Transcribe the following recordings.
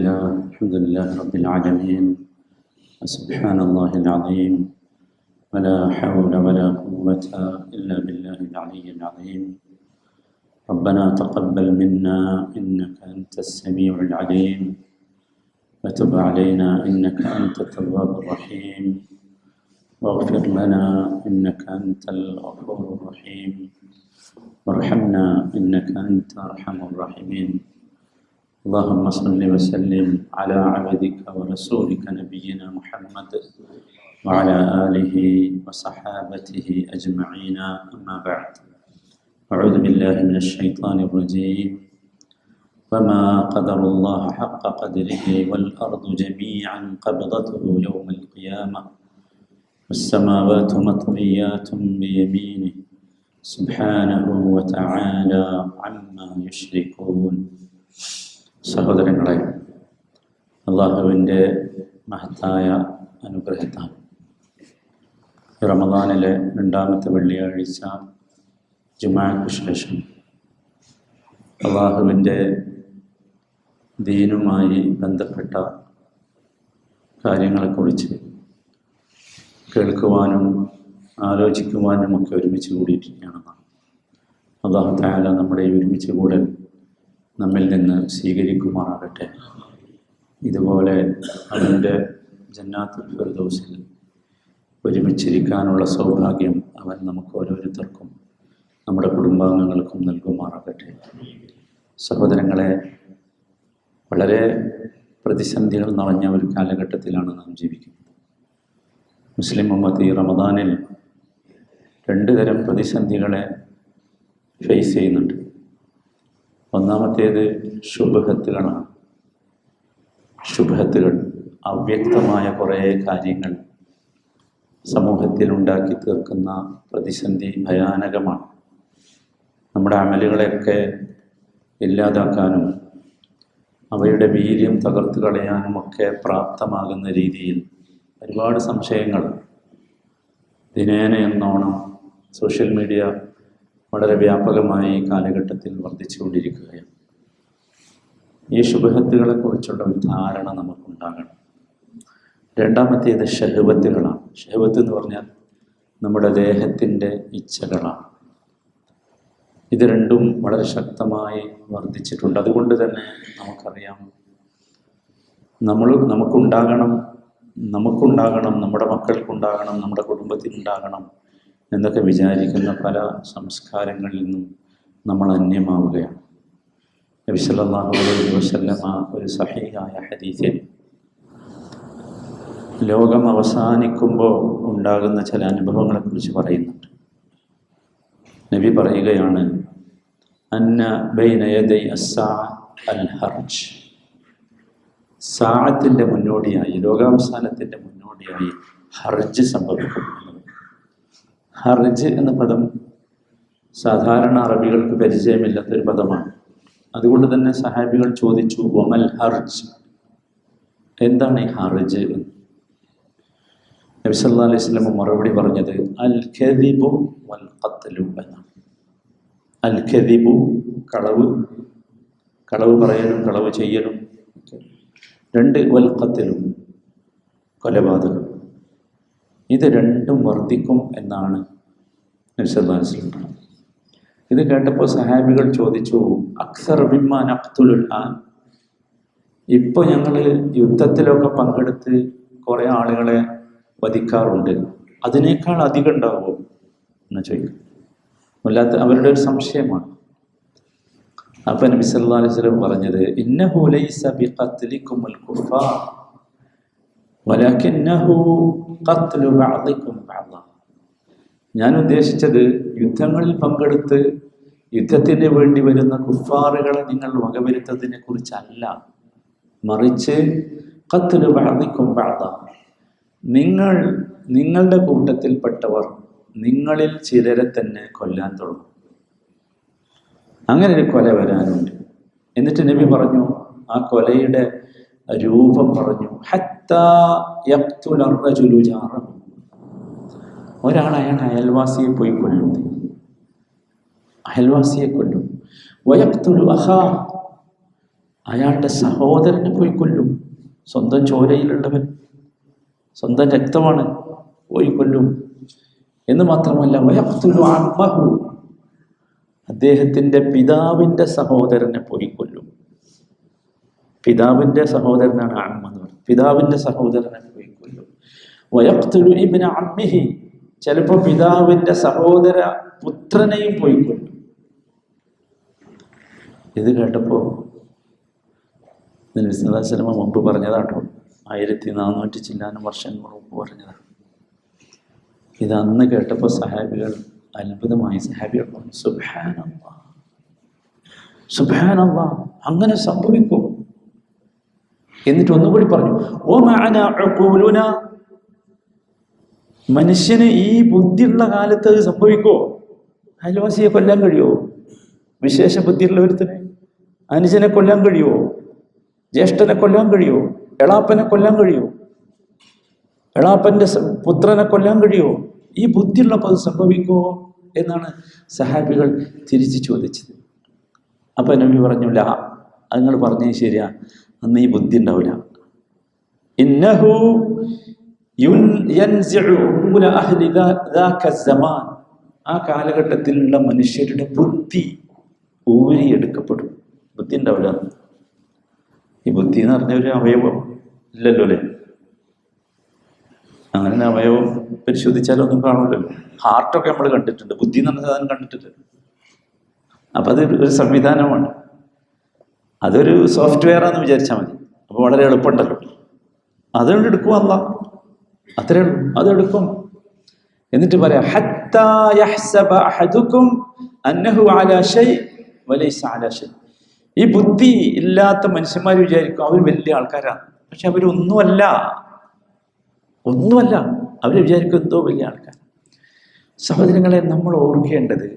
الحمد لله رب العالمين. سبحان الله العظيم، ولا حول ولا قوة إلا بالله العلي العظيم. ربنا تقبل منا إنك أنت السميع العليم، وتب علينا إنك أنت التواب الرحيم، واغفر لنا إنك أنت الغفور الرحيم، وارحمنا إنك أنت أرحم الراحمين. اللهم صل وسلم على عبدك ورسولك نبينا محمد وعلى آله وصحابته أجمعين، أما بعد. أعوذ بالله من الشيطان الرجيم. وما قدر الله حق قدره والأرض جميعا قبضته يوم القيامة والسماوات مطويات بيمينه سبحانه وتعالى عما يشركون. സഹോദരങ്ങളെ, അള്ളാഹുവിൻ്റെ മഹത്തായ അനുഗ്രഹത്താൽ റമദാനിലെ രണ്ടാമത്തെ വെള്ളിയാഴ്ച ജുമാഅക്ക് ശേഷം അള്ളാഹുവിൻ്റെ ദീനുമായി ബന്ധപ്പെട്ട കാര്യങ്ങളെക്കുറിച്ച് കേൾക്കുവാനും ആലോചിക്കുവാനുമൊക്കെ ഒരുമിച്ച് കൂടിയിരിക്കുകയാണെന്നാണ്. അള്ളാഹു തആല നമ്മുടെ ഈ ഒരുമിച്ച് കൂടൽ നമ്മിൽ നിന്ന് സ്വീകരിക്കുമാറാകട്ടെ. ഇതുപോലെ അവൻ്റെ ജന്നാത്തുൽ ഫിർദൗസിൽ ഒരുമിച്ചിരിക്കാനുള്ള സൗഭാഗ്യം അവൻ നമുക്ക് ഓരോരുത്തർക്കും നമ്മുടെ കുടുംബാംഗങ്ങൾക്കും നൽകുമാറാകട്ടെ. സഹോദരങ്ങളെ, വളരെ പ്രതിസന്ധികൾ നിറഞ്ഞ ഒരു കാലഘട്ടത്തിലാണ് നാം ജീവിക്കുന്നത്. മുസ്ലിം ഉമ്മത്ത് ഈ റമദാനിൽ രണ്ട് തരം പ്രതിസന്ധികളെ ഫേസ് ചെയ്യുന്നുണ്ട്. ഒന്നാമത്തേത് ശുബ്ഹത്തുകളാണ്. ശുബ്ഹത്തുകൾ, അവ്യക്തമായ കുറേ കാര്യങ്ങൾ സമൂഹത്തിൽ ഉണ്ടാക്കി തീർക്കുന്ന പ്രതിസന്ധി ഭയാനകമാണ്. നമ്മുടെ അമലുകളെയൊക്കെ ഇല്ലാതാക്കാനും അവയുടെ വീര്യം തകർത്ത് കളയാനുമൊക്കെ പ്രാപ്തമാകുന്ന രീതിയിൽ ഒരുപാട് സംശയങ്ങൾ ദിനേന എന്നോണം സോഷ്യൽ മീഡിയ വളരെ വ്യാപകമായി ഈ കാലഘട്ടത്തിൽ വർദ്ധിച്ചുകൊണ്ടിരിക്കുകയാണ്. ഈ ശുബ്ഹത്തുകളെക്കുറിച്ചുള്ള ഒരു ധാരണ നമുക്കുണ്ടാകണം. രണ്ടാമത്തേത് ഷഹ്വത്തുകളാണ്. ഷഹ്വത്ത് എന്ന് പറഞ്ഞാൽ നമ്മുടെ ദേഹത്തിൻ്റെ ഇച്ഛകളാണ്. ഇത് രണ്ടും വളരെ ശക്തമായി വർദ്ധിച്ചിട്ടുണ്ട്. അതുകൊണ്ട് തന്നെ നമുക്കറിയാം, നമുക്കുണ്ടാകണം, നമ്മുടെ മക്കൾക്കുണ്ടാകണം, നമ്മുടെ കുടുംബത്തിനുണ്ടാകണം എന്നൊക്കെ വിചാരിക്കുന്ന പല സംസ്കാരങ്ങളിൽ നിന്നും നമ്മൾ അന്യമാവുകയാണ്. നബി സല്ലല്ലാഹു അലൈഹി വസല്ലമ ഒരു സഹീഹായ ഹദീസിൽ ലോകം അവസാനിക്കുമ്പോൾ ഉണ്ടാകുന്ന ചില അനുഭവങ്ങളെക്കുറിച്ച് പറയുന്നുണ്ട്. നബി പറയുകയാണ്, അന്ന ബൈന യദൈ അസ്സാഅ അൽ ഹർജ്. സാഅത്തിൻ്റെ മുന്നോടിയായി, ലോകാവസാനത്തിൻ്റെ മുന്നോടിയായി ഹർജ് സംഭവിക്കും. ഹർജ് എന്ന പദം സാധാരണ അറബികൾക്ക് പരിചയമില്ലാത്തൊരു പദമാണ്. അതുകൊണ്ട് തന്നെ സഹാബികൾ ചോദിച്ചു, വമൽ ഹർജ്, എന്താണ് ഈ ഹർജ്? നബി സല്ലല്ലാഹു അലൈഹി വസല്ലം മറുപടി പറഞ്ഞത് അൽ കദിബു വൽ ഖത്ലു എന്നാണ്. അൽ കദിബു, കളവ് പറയലും കളവ് ചെയ്യലും. രണ്ട്, വൽ ഖത്ലു, കൊലപാതകം. ഇത് രണ്ടും വർദ്ധിക്കും എന്നാണ് നബി സല്ലല്ലാഹു അലൈഹി വസല്ലം പറഞ്ഞത്. ഇത് കേട്ടപ്പോൾ സഹാബികൾ ചോദിച്ചു, അക്സർ മിമ്മാ നഖ്തുലുൽ ആൻ, ഇപ്പോൾ ഞങ്ങൾ യുദ്ധത്തിലൊക്കെ പങ്കെടുത്ത് കുറേ ആളുകളെ വധിക്കാറുണ്ട്, അതിനേക്കാൾ അധികം ഉണ്ടാവുമോ എന്ന് ചോദിക്കും. അല്ലാത്ത അവരുടെ ഒരു സംശയമാണ്. അപ്പം നബി സല്ലല്ലാഹു അലൈഹി വസല്ലം പറഞ്ഞത്, ഇന്നഹു ലൈസ ബിഖത്ലികുമുൽ കുഫാർ വലകിന്നഹു ഖത്ലു ബഅദികും ബഅദ. ഞാൻ ഉദ്ദേശിച്ചത് യുദ്ധങ്ങളിൽ പങ്കെടുത്ത് യുദ്ധത്തിന് വേണ്ടി വരുന്ന കുഫാറുകളെ നിങ്ങൾ വകവരുത്തതിനെ കുറിച്ചല്ല, മറിച്ച് ഖത്ലു ബഅദികും ബഅദ, നിങ്ങളുടെ കൂട്ടത്തിൽപ്പെട്ടവർ നിങ്ങളിൽ ചിലരെ തന്നെ കൊല്ലാൻ തുടങ്ങും. അങ്ങനെ ഒരു കൊല വരാനുണ്ട്. എന്നിട്ട് നബി പറഞ്ഞു, ആ കൊലയുടെ രൂപം പറഞ്ഞു, ഹത്താ യഖ്തുല അർറജുലു ജാറഹു, ഒരാൾ അയൽവാസിയെ പോയി കൊല്ലുന്നു, അയൽവാസിയെ കൊല്ലും. വയഖ്തുലു അഖാ, അയാളുടെ സഹോദരനെ പോയി കൊല്ലും. സ്വന്തം ചോരയിലുള്ളവൻ, സ്വന്തം രക്തമാണ്, പോയി കൊല്ലും. എന്ന് മാത്രമല്ല വയഖ്തുലു അമ്മഹു, അദ്ദേഹത്തിൻ്റെ പിതാവിൻ്റെ സഹോദരനെ പോയി കൊല്ലും. പിതാവിൻ്റെ സഹോദരനാണ് അമ്മ എന്ന് പറയുന്നത്. പിതാവിൻ്റെ സഹോദരനെ പോയി കൊല്ലും. വയഖ്തുലു ഇബ്ന അമ്മിഹി, ചിലപ്പോൾ പിതാവിൻ്റെ സഹോദര പുത്രനെയും പോയി കൊല്ലും. ഇത് കേട്ടപ്പോൾ നബി സല്ലല്ലാഹു അലൈഹി വസല്ലം മുമ്പ് പറഞ്ഞതാട്ടോ, 1400 ചില്ലാനും വർഷം മുമ്പ് പറഞ്ഞതാണ്. ഇത് അന്ന് കേട്ടപ്പോൾ സഹാബികൾ അത്ഭുതമായി. സഹാബികൾ പറഞ്ഞു, സുബ്ഹാനല്ലാഹ്, സുബ്ഹാനല്ലാഹ്, അങ്ങനെ സംഭവിക്കും. എന്നിട്ട് ഒന്നുകൂടി പറഞ്ഞു, ഓ മഅന ഉഖൂലുന, മനുഷ്യന് ഈ ബുദ്ധിയുള്ള കാലത്ത് അത് സംഭവിക്കോ? അയൽവാസിയെ കൊല്ലാൻ കഴിയുമോ? വിശേഷ ബുദ്ധിയുള്ള ഒരുത്തനെ, അനുജനെ കൊല്ലാൻ കഴിയുമോ? ജ്യേഷ്ഠനെ കൊല്ലാൻ കഴിയുമോ? എളാപ്പനെ കൊല്ലാൻ കഴിയുമോ? എളാപ്പൻ്റെ പുത്രനെ കൊല്ലാൻ കഴിയുമോ? ഈ ബുദ്ധിയുള്ളപ്പോൾ അത് സംഭവിക്കുമോ എന്നാണ് സഹാബികൾ തിരിച്ചു ചോദിച്ചത്. അപ്പം നബി പറഞ്ഞില്ല, അത് നിങ്ങൾ പറഞ്ഞത് ശരിയാ, അന്ന് ഈ ബുദ്ധി ഉണ്ടാവില്ല. ഇന്നഹു യൻസിഉ ഉഖൂല അഹ്ലി ദാക സമാൻ, ആ കാലഘട്ടത്തിലുള്ള മനുഷ്യരുടെ ബുദ്ധി ഊരിയെടുക്കപ്പെടും. ബുദ്ധി ഉണ്ടാവില്ല. ഈ ബുദ്ധി എന്ന് പറഞ്ഞ ഒരു അവയവം ഇല്ലല്ലോ അല്ലേ? അങ്ങനെ അവയവം പരിശോധിച്ചാലൊന്നും കാണില്ലല്ലോ. ഹാർട്ടൊക്കെ നമ്മൾ കണ്ടിട്ടുണ്ട്, ബുദ്ധി എന്ന് പറഞ്ഞ സാധനം കണ്ടിട്ടില്ല. അപ്പം അത് ഒരു സംവിധാനമാണ്, അതൊരു സോഫ്റ്റ്വെയർ ആണെന്ന് വിചാരിച്ചാൽ മതി. അപ്പോൾ വളരെ എളുപ്പമുണ്ടല്ലോ. അതുകൊണ്ട് എടുക്കും അല്ല, അത്രേ ഉള്ളൂ, അതെടുക്കും. എന്നിട്ട് പറയാം, ഹത്താ യഹ്സബ അഹദുക്കും അന്നഹു അലാ ഷൈ വലൈസ അലാ ഷൈ. ഈ ബുദ്ധി ഇല്ലാത്ത മനുഷ്യന്മാർ വിചാരിക്കും അവർ വലിയ ആൾക്കാരാണ്, പക്ഷെ അവരൊന്നുമല്ല, ഒന്നുമല്ല. അവർ വിചാരിക്കും എന്തോ വലിയ ആൾക്കാർ. സഹോദരങ്ങളെ, നമ്മൾ ഓർക്കേണ്ടത്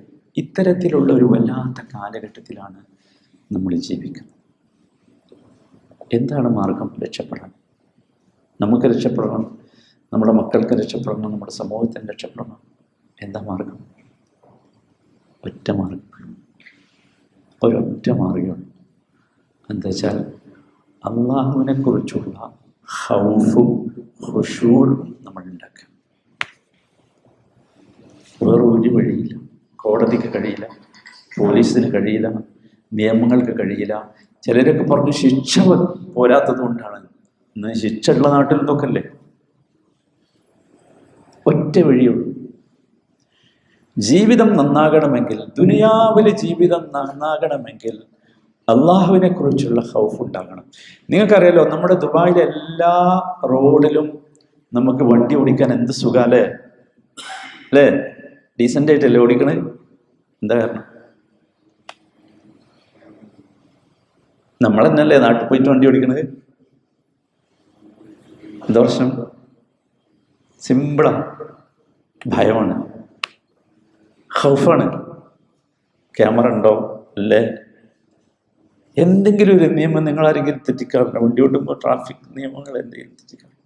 ഇത്തരത്തിലുള്ള ഒരു വല്ലാത്ത കാലഘട്ടത്തിലാണ് നമ്മൾ ജീവിക്കുന്നത്. എന്താണ് മാർഗം? രക്ഷപ്പെടാൻ. നമുക്ക് രക്ഷപ്പെടണം, നമ്മുടെ മക്കൾക്ക് രക്ഷപ്പെടണം, നമ്മുടെ സമൂഹത്തിന് രക്ഷപ്പെടണം. എന്താ മാർഗം? ഒറ്റ മാർഗം, ഒരൊറ്റ മാർഗമാണ്. എന്താ വെച്ചാൽ അള്ളാഹുവിനെ കുറിച്ചുള്ള ഖൗഫും ഖുശൂഉം നമ്മൾ ഉണ്ടാക്കുക. വേറെ ഒരു വഴിയില്ല. കോടതിക്ക് കഴിയില്ല, പോലീസിന് കഴിയില്ല, നിയമങ്ങൾക്ക് കഴിയില്ല. ചിലരൊക്കെ പറഞ്ഞു ശിക്ഷ പോരാത്തത് കൊണ്ടാണ്. ഇന്ന് ശിക്ഷ ഉള്ള നാട്ടിൽ നോക്കല്ലേ. ഒറ്റ വഴിയുള്ളൂ. ജീവിതം നന്നാകണമെങ്കിൽ, ദുനിയാവിൽ ജീവിതം നന്നാകണമെങ്കിൽ അള്ളാഹുവിനെ കുറിച്ചുള്ള ഖൗഫ് ഉണ്ടാകണം. നിങ്ങൾക്കറിയാലോ, നമ്മുടെ ദുബായിലെ എല്ലാ റോഡിലും നമുക്ക് വണ്ടി ഓടിക്കാൻ എന്ത് സുഖാലേ അല്ലേ? ഡീസൻ്റ് ആയിട്ടല്ലേ ഓടിക്കണേ? എന്താ കാരണം? നമ്മൾ തന്നെയല്ലേ നാട്ടിൽ പോയിട്ട് വണ്ടി ഓടിക്കണത്? എന്താ പ്രശ്നം? സിമ്പിളാണ്, ഭയമാണ്, ഖൗഫാണ്. ക്യാമറ ഉണ്ടോ അല്ലേ? എന്തെങ്കിലും ഒരു നിയമം നിങ്ങൾ ആരെങ്കിലും തെറ്റിക്കാറുണ്ടോ? വണ്ടി ഓടുമ്പോൾ ട്രാഫിക് നിയമങ്ങൾ എന്തെങ്കിലും തെറ്റിക്കാറുണ്ടോ?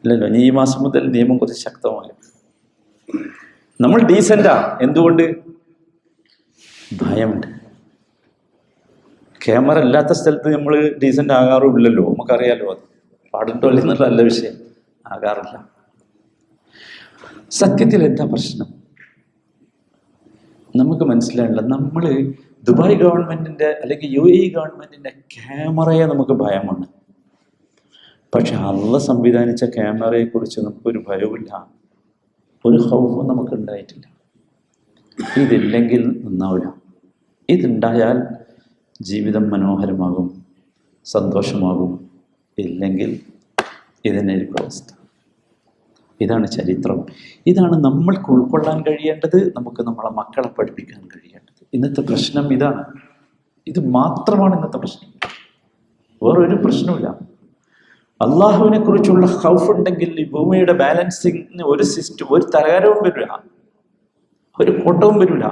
ഇല്ലല്ലോ. ഈ മാസം മുതൽ നിയമം കുറച്ച് ശക്തമായി. നമ്മൾ ഡീസൻ്റാ. എന്തുകൊണ്ട്? ഭയമുണ്ട്. ക്യാമറ ഇല്ലാത്ത സ്ഥലത്ത് നമ്മൾ ഡീസൻ്റ് ആകാറുമില്ലല്ലോ. നമുക്കറിയാലോ, അത് പാടുണ്ടോ എന്നുള്ള നല്ല വിഷയം. ആകാറില്ല. സത്യത്തിൽ എന്താ പ്രശ്നം? നമുക്ക് മനസ്സിലായില്ല. നമ്മൾ ദുബായ് ഗവൺമെൻറ്റിൻ്റെ അല്ലെങ്കിൽ UAE ഗവൺമെൻറ്റിൻ്റെ ക്യാമറയെ നമുക്ക് ഭയമാണ്. പക്ഷെ അള്ളാഹ് സംവിധാനിച്ച ക്യാമറയെക്കുറിച്ച് നമുക്കൊരു ഭയവുമില്ല, ഒരു ഖൗഫും നമുക്ക് ഉണ്ടായിട്ടില്ല. ഇതില്ലെങ്കിൽ നന്നാവില്ല. ഇതുണ്ടായാൽ ജീവിതം മനോഹരമാകും, സന്തോഷമാകും. ഇല്ലെങ്കിൽ ഇതിനായിരിക്കും അവസ്ഥ. ഇതാണ് ചരിത്രം. ഇതാണ് നമ്മൾക്ക് ഉൾക്കൊള്ളാൻ കഴിയേണ്ടത്, നമുക്ക് നമ്മളെ മക്കളെ പഠിപ്പിക്കാൻ കഴിയേണ്ടത്. ഇന്നത്തെ പ്രശ്നം ഇതാണ്. ഇത് മാത്രമാണ് ഇന്നത്തെ പ്രശ്നം, വേറൊരു പ്രശ്നമില്ല. അള്ളാഹുവിനെ കുറിച്ചുള്ള ഖൗഫ് ഉണ്ടെങ്കിൽ ഈ ഭൂമിയുടെ ബാലൻസിങ്ങിന് ഒരു സിസ്റ്റം, ഒരു തകരവും വരില്ല, ഒരു കോട്ടവും വരില്ല.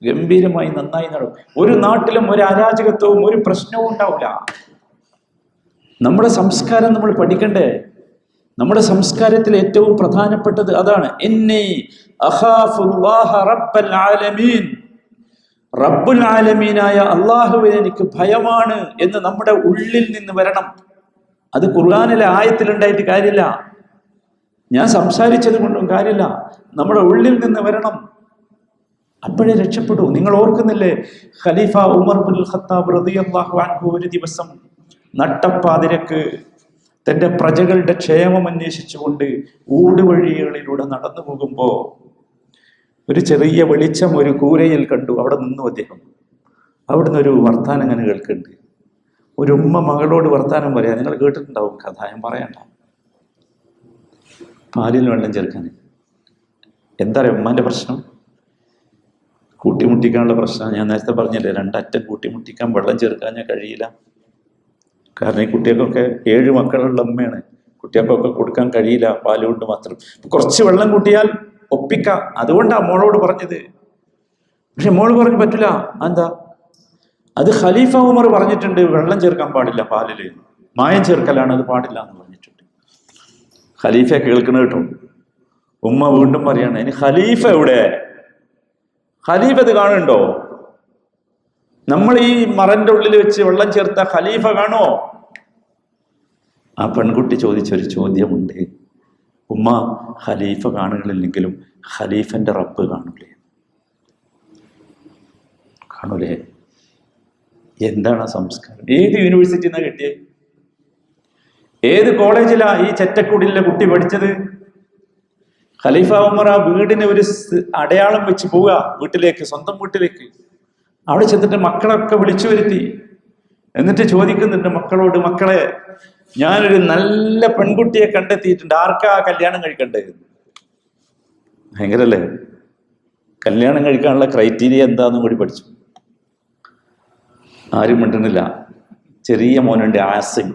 ഗംഭീരമായി നന്നായി നടക്കും. ഒരു നാട്ടിലും ഒരു അരാജകത്വവും ഒരു പ്രശ്നവും ഉണ്ടാവില്ല. നമ്മുടെ സംസ്കാരം നമ്മൾ പഠിക്കണ്ടേ? നമ്മുടെ സംസ്കാരത്തിൽ ഏറ്റവും പ്രധാനപ്പെട്ടത് അതാണ്. ഇന്നി അഖാഫുല്ലാഹ റബ്ബൽ ആലമീൻ. റബ്ബുൽ ആലമീനായ അള്ളാഹുവിനെ എനിക്ക് ഭയമാണ് എന്ന് നമ്മുടെ ഉള്ളിൽ നിന്ന് വരണം. അത് ഖുർആനിലെ ആയത്തിലുണ്ടായിട്ട് കാര്യമില്ല, ഞാൻ സംസാരിച്ചത് കൊണ്ടും കാര്യമില്ല, നമ്മുടെ ഉള്ളിൽ നിന്ന് വരണം. അപ്പോഴേ രക്ഷപ്പെടൂ. നിങ്ങൾ ഓർക്കുന്നില്ലേ, ഖലീഫ ഉമർ ബിൻ ഖത്താബ് റളിയല്ലാഹു അൻഹു ഒരു ദിവസം നട്ടപ്പാതിരക്ക് തന്റെ പ്രജകളുടെ ക്ഷേമം അന്വേഷിച്ചുകൊണ്ട് ഊടുവഴികളിലൂടെ നടന്നു പോകുമ്പോൾ ഒരു ചെറിയ വെളിച്ചം ഒരു കൂരയിൽ കണ്ടു. അവിടെ നിന്നു അദ്ദേഹം. അവിടുന്ന് ഒരു വർത്താനം അങ്ങനെ കേൾക്കുന്നുണ്ട്. ഒരു ഉമ്മ മകളോട് വർത്താനം പറയാം. നിങ്ങൾ കേട്ടിട്ടുണ്ടാവും കഥ, ഞാൻ പറയണ്ട. പാലിൽ വെള്ളം ചേർക്കാൻ എന്താ പറയുക, ഉമ്മാന്റെ പ്രശ്നം കൂട്ടിമുട്ടിക്കാനുള്ള പ്രശ്നം. ഞാൻ നേരത്തെ പറഞ്ഞില്ലേ, രണ്ടറ്റം കൂട്ടിമുട്ടിക്കാൻ വെള്ളം ചേർക്കാൻ ഞാൻ കഴിയില്ല. കാരണം ഈ കുട്ടികൾക്കൊക്കെ 7 മക്കളുള്ള അമ്മയാണ്. കുട്ടികൾക്കൊക്കെ കൊടുക്കാൻ കഴിയില്ല പാല് കൊണ്ട് മാത്രം. കുറച്ച് വെള്ളം കൂട്ടിയാൽ ഒപ്പിക്കാം. അതുകൊണ്ടാണ് മോളോട് പറഞ്ഞത്. പക്ഷെ മോള് പറഞ്ഞു പറ്റില്ല. എന്താ? അത് ഖലീഫ ഉമർ പറഞ്ഞിട്ടുണ്ട്, വെള്ളം ചേർക്കാൻ പാടില്ല പാലില്, മായം ചേർക്കലാണ്, അത് പാടില്ല എന്ന് പറഞ്ഞിട്ടുണ്ട്. ഖലീഫ കേൾക്കണ കേട്ടോ. ഉമ്മ വീണ്ടും പറയാണ്, ഇനി ഖലീഫ എവിടെ? ഖലീഫ ഇത് കാണുന്നുണ്ടോ? നമ്മൾ ഈ മറന്റെ ഉള്ളിൽ വെച്ച് വെള്ളം ചേർത്ത ഖലീഫ കാണുമോ? ആ പെൺകുട്ടി ചോദിച്ചൊരു ചോദ്യമുണ്ട്. ഉമ്മ, ഖലീഫ കാണുകളില്ലെങ്കിലും ഖലീഫന്റെ റബ്ബ് കാണൂലേ? കാണൂലേ? എന്താണ് ആ സംസ്കാരം? ഏത് യൂണിവേഴ്സിറ്റിന്നാ കിട്ടിയേ? ഏത് കോളേജിലാ ഈ ചെറ്റക്കുടിലെ കുട്ടി പഠിച്ചത്? ഖലീഫ ഉമർ ആ വീടിന് ഒരു അടയാളം വെച്ച് പോവുക വീട്ടിലേക്ക്, സ്വന്തം വീട്ടിലേക്ക്. അവിടെ ചെന്നിട്ട് മക്കളൊക്കെ വിളിച്ചു വരുത്തി. എന്നിട്ട് ചോദിക്കുന്നുണ്ട് മക്കളോട്, മക്കളെ, ഞാനൊരു നല്ല പെൺകുട്ടിയെ കണ്ടെത്തിയിട്ടുണ്ട്, ആർക്കാ കല്യാണം കഴിക്കേണ്ടത്? ഭയങ്കരല്ലേ? കല്യാണം കഴിക്കാനുള്ള ക്രൈറ്റീരിയ എന്താന്നും കൂടി പഠിച്ചു. ആരും മിണ്ടുന്നില്ല. ചെറിയ മോനുണ്ട് ആസിം,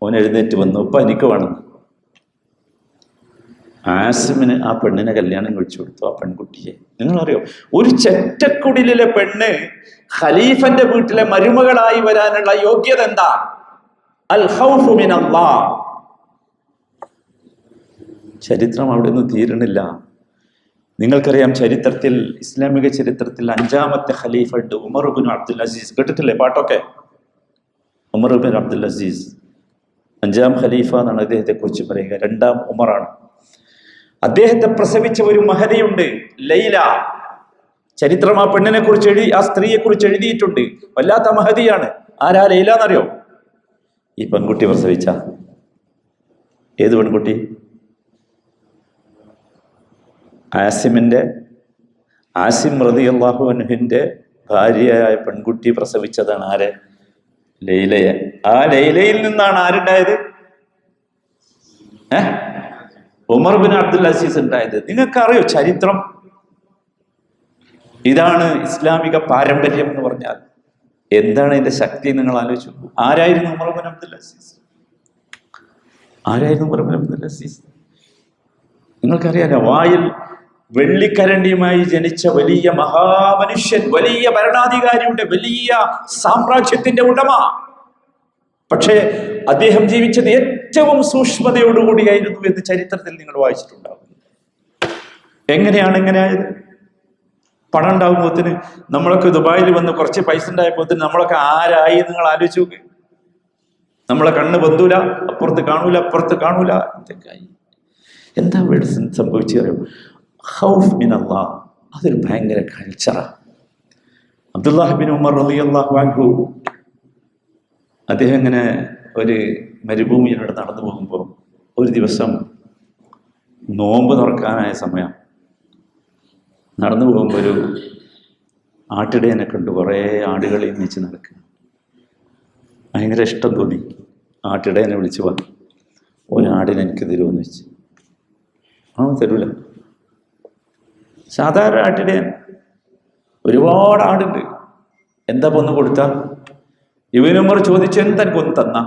മോൻ എഴുന്നേറ്റ് വന്നു, ഇപ്പൊ എനിക്ക് വേണം. ആസിമിന് ആ പെണ്ണിനെ കല്യാണം കഴിച്ചു കൊടുത്തു, ആ പെൺകുട്ടിയെ. നിങ്ങളറിയോ, ഒരു ചെറ്റക്കുടിലെ പെണ്ണ് ഖലീഫന്റെ വീട്ടിലെ മരുമകളായി വരാനുള്ള യോഗ്യത എന്താ? അൽ ഖൗഫു മിനല്ലാഹ്. ചരിത്രം അവിടെ നിന്ന് തീരണില്ല. നിങ്ങൾക്കറിയാം, ചരിത്രത്തിൽ, ഇസ്ലാമിക ചരിത്രത്തിൽ 5ാമത്തെ ഖലീഫ ഉണ്ട്, ഉമർ ഇബ്നു അബ്ദുൽ അസീസ്. കേട്ടിട്ടില്ലേ പാട്ടൊക്കെ? ഉമർ ഇബ്നു അബ്ദുൽ അസീസ് 5ാം ഖലീഫ എന്നാണ് അദ്ദേഹത്തെ കുറിച്ച് പറയുക. 2ാം ഉമറാണ്. അദ്ദേഹത്തെ പ്രസവിച്ച ഒരു മഹദിയുണ്ട്, ലൈല. ചരിത്രം ആ പെണ്ണിനെ കുറിച്ച് ആ സ്ത്രീയെ കുറിച്ച് എഴുതിയിട്ടുണ്ട്. വല്ലാത്ത മഹദിയാണ്. ആരാ ലൈല എന്നറിയോ? ഈ പെൺകുട്ടി പ്രസവിച്ച ഏത് പെൺകുട്ടി? ആസിം റളിയല്ലാഹു അൻഹുവിന്റെ ഭാര്യയായ പെൺകുട്ടി പ്രസവിച്ചതാണ്. ആരെ? ലൈലയെ. ആ ലൈലയിൽ നിന്നാണ് ആരുണ്ടായത്? ഉമർ ബിൻ അബ്ദുൽ അസീസ് ഉണ്ടായത്. നിങ്ങൾക്കറിയോ ചരിത്രം? ഇതാണ് ഇസ്ലാമിക പാരമ്പര്യം എന്ന് പറഞ്ഞാൽ. എന്താണ് ഇതിന്റെ ശക്തി നിങ്ങൾ ആലോചിച്ചു. ആരായിരുന്നു ഉമർ ബിൻ അബ്ദുൽ അസീസ്? ആരായിരുന്നു ഉമർ ബിൻ അബ്ദുൽ അസീസ്? നിങ്ങൾക്കറിയാലോ, വായിൽ വെള്ളിക്കരണ്ടിയുമായി ജനിച്ച വലിയ മഹാമനുഷ്യൻ, വലിയ ഭരണാധികാരിയുടെ വലിയ സാമ്രാജ്യത്തിന്റെ ഉടമ. പക്ഷേ അദ്ദേഹം ജീവിച്ചത് ഏറ്റവും സൂക്ഷ്മതയോടുകൂടിയായിരുന്നു എന്ന് ചരിത്രത്തിൽ നിങ്ങൾ വായിച്ചിട്ടുണ്ടാകും. എങ്ങനെയായത്? പണം ഉണ്ടാകുമ്പോത്തിന് നമ്മളൊക്കെ ദുബായിൽ വന്ന് കുറച്ച് പൈസ ഉണ്ടായപ്പോത്തിന് നമ്മളൊക്കെ ആരായി നിങ്ങൾ ആലോചിച്ച് നോക്ക്. നമ്മളെ കണ്ണ് ബന്ധൂല, അപ്പുറത്ത് കാണൂല. എന്തൊക്കെയായി? എന്താ ഇവിടെ സംഭവിച്ചു അറിയോ? ഖൗഫ് മിനല്ലാഹ്. അതൊരു ഭയങ്കര കൾച്ചറാണ്. അബ്ദുല്ലാഹ് ബിൻ ഉമർ റളിയല്ലാഹു അൻഹു അദ്ദേഹം ഇങ്ങനെ ഒരു മരുഭൂമിയിലൂടെ നടന്നു പോകുമ്പോൾ ഒരു ദിവസം നോമ്പ് തുറക്കാനായ സമയം, നടന്നു പോകുമ്പോൾ ഒരു ആട്ടിടയനെ കണ്ടു. കുറേ ആടുകളെയും വെച്ച് നടക്കുക. ഭയങ്കര ഇഷ്ടം തോന്നി. ആട്ടിടയനെ വിളിച്ചു പറഞ്ഞു, ഒരാടിനെ എനിക്ക് തരുമെന്ന് വെച്ച്. തരൂല. സാധാരണ ആട്ടിടയൻ, ഒരുപാട് ആടുണ്ട്, എന്താ ഒന്ന് കൊടുത്താൽ? ഇബ്നു ഉമർ ചോദിച്ചു, എന്തെനിക്കൊന്ന് തന്ന?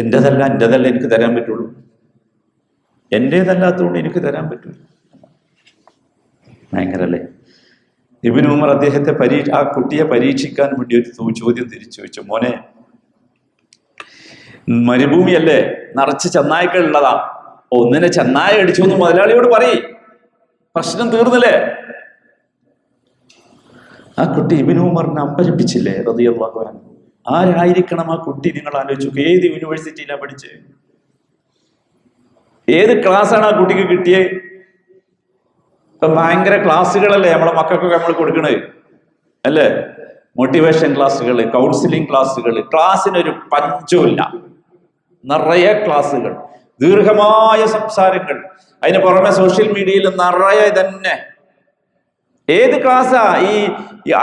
എൻ്റെതല്ല എനിക്ക് തരാൻ പറ്റുള്ളൂ. എൻ്റേതല്ലാത്തതുകൊണ്ട് എനിക്ക് തരാൻ പറ്റൂല. ഭയങ്കരല്ലേ? ഇബ്നു ഉമർ അദ്ദേഹത്തെ ആ കുട്ടിയെ പരീക്ഷിക്കാൻ വേണ്ടി ഒരു ചോദ്യം തിരിച്ചു വെച്ചു. മോനെ, മരുഭൂമിയല്ലേ, നിറച്ച് ചെന്നായ്ക്കൾ ഉള്ളതാ, ഒന്നിനെ ചെന്നായ അടിച്ചു എന്ന് മുതലാളിയോട് പറയും, പ്രശ്നം തീർന്നില്ലേ? ആ കുട്ടി ഇബ്നു ഉമറിനെ അമ്പരപ്പിച്ചില്ലേ റളിയല്ലാഹു അൻഹു. ആരായിരിക്കണം ആ കുട്ടി? നിങ്ങൾ ആലോചിച്ചു. ഏത് യൂണിവേഴ്സിറ്റിയിലാണ് പഠിച്ചത്? ഏത് ക്ലാസ്സാണ് ആ കുട്ടിക്ക് കിട്ടിയത്? ഇപ്പൊ ഭയങ്കര ക്ലാസ്സുകളല്ലേ നമ്മളെ മക്കൾക്കൊക്കെ നമ്മൾ കൊടുക്കണത് അല്ലേ? മോട്ടിവേഷൻ ക്ലാസ്സുകൾ, കൗൺസിലിംഗ് ക്ലാസ്സുകൾ, ക്ലാസ്സിനൊരു പഞ്ചമില്ല. നിറയെ ക്ലാസ്സുകൾ, ദീർഘമായ സംസാരങ്ങൾ, അതിന് പുറമെ സോഷ്യൽ മീഡിയയിൽ നിറയെ തന്നെ. ഏത് ക്ലാസ്സാ ഈ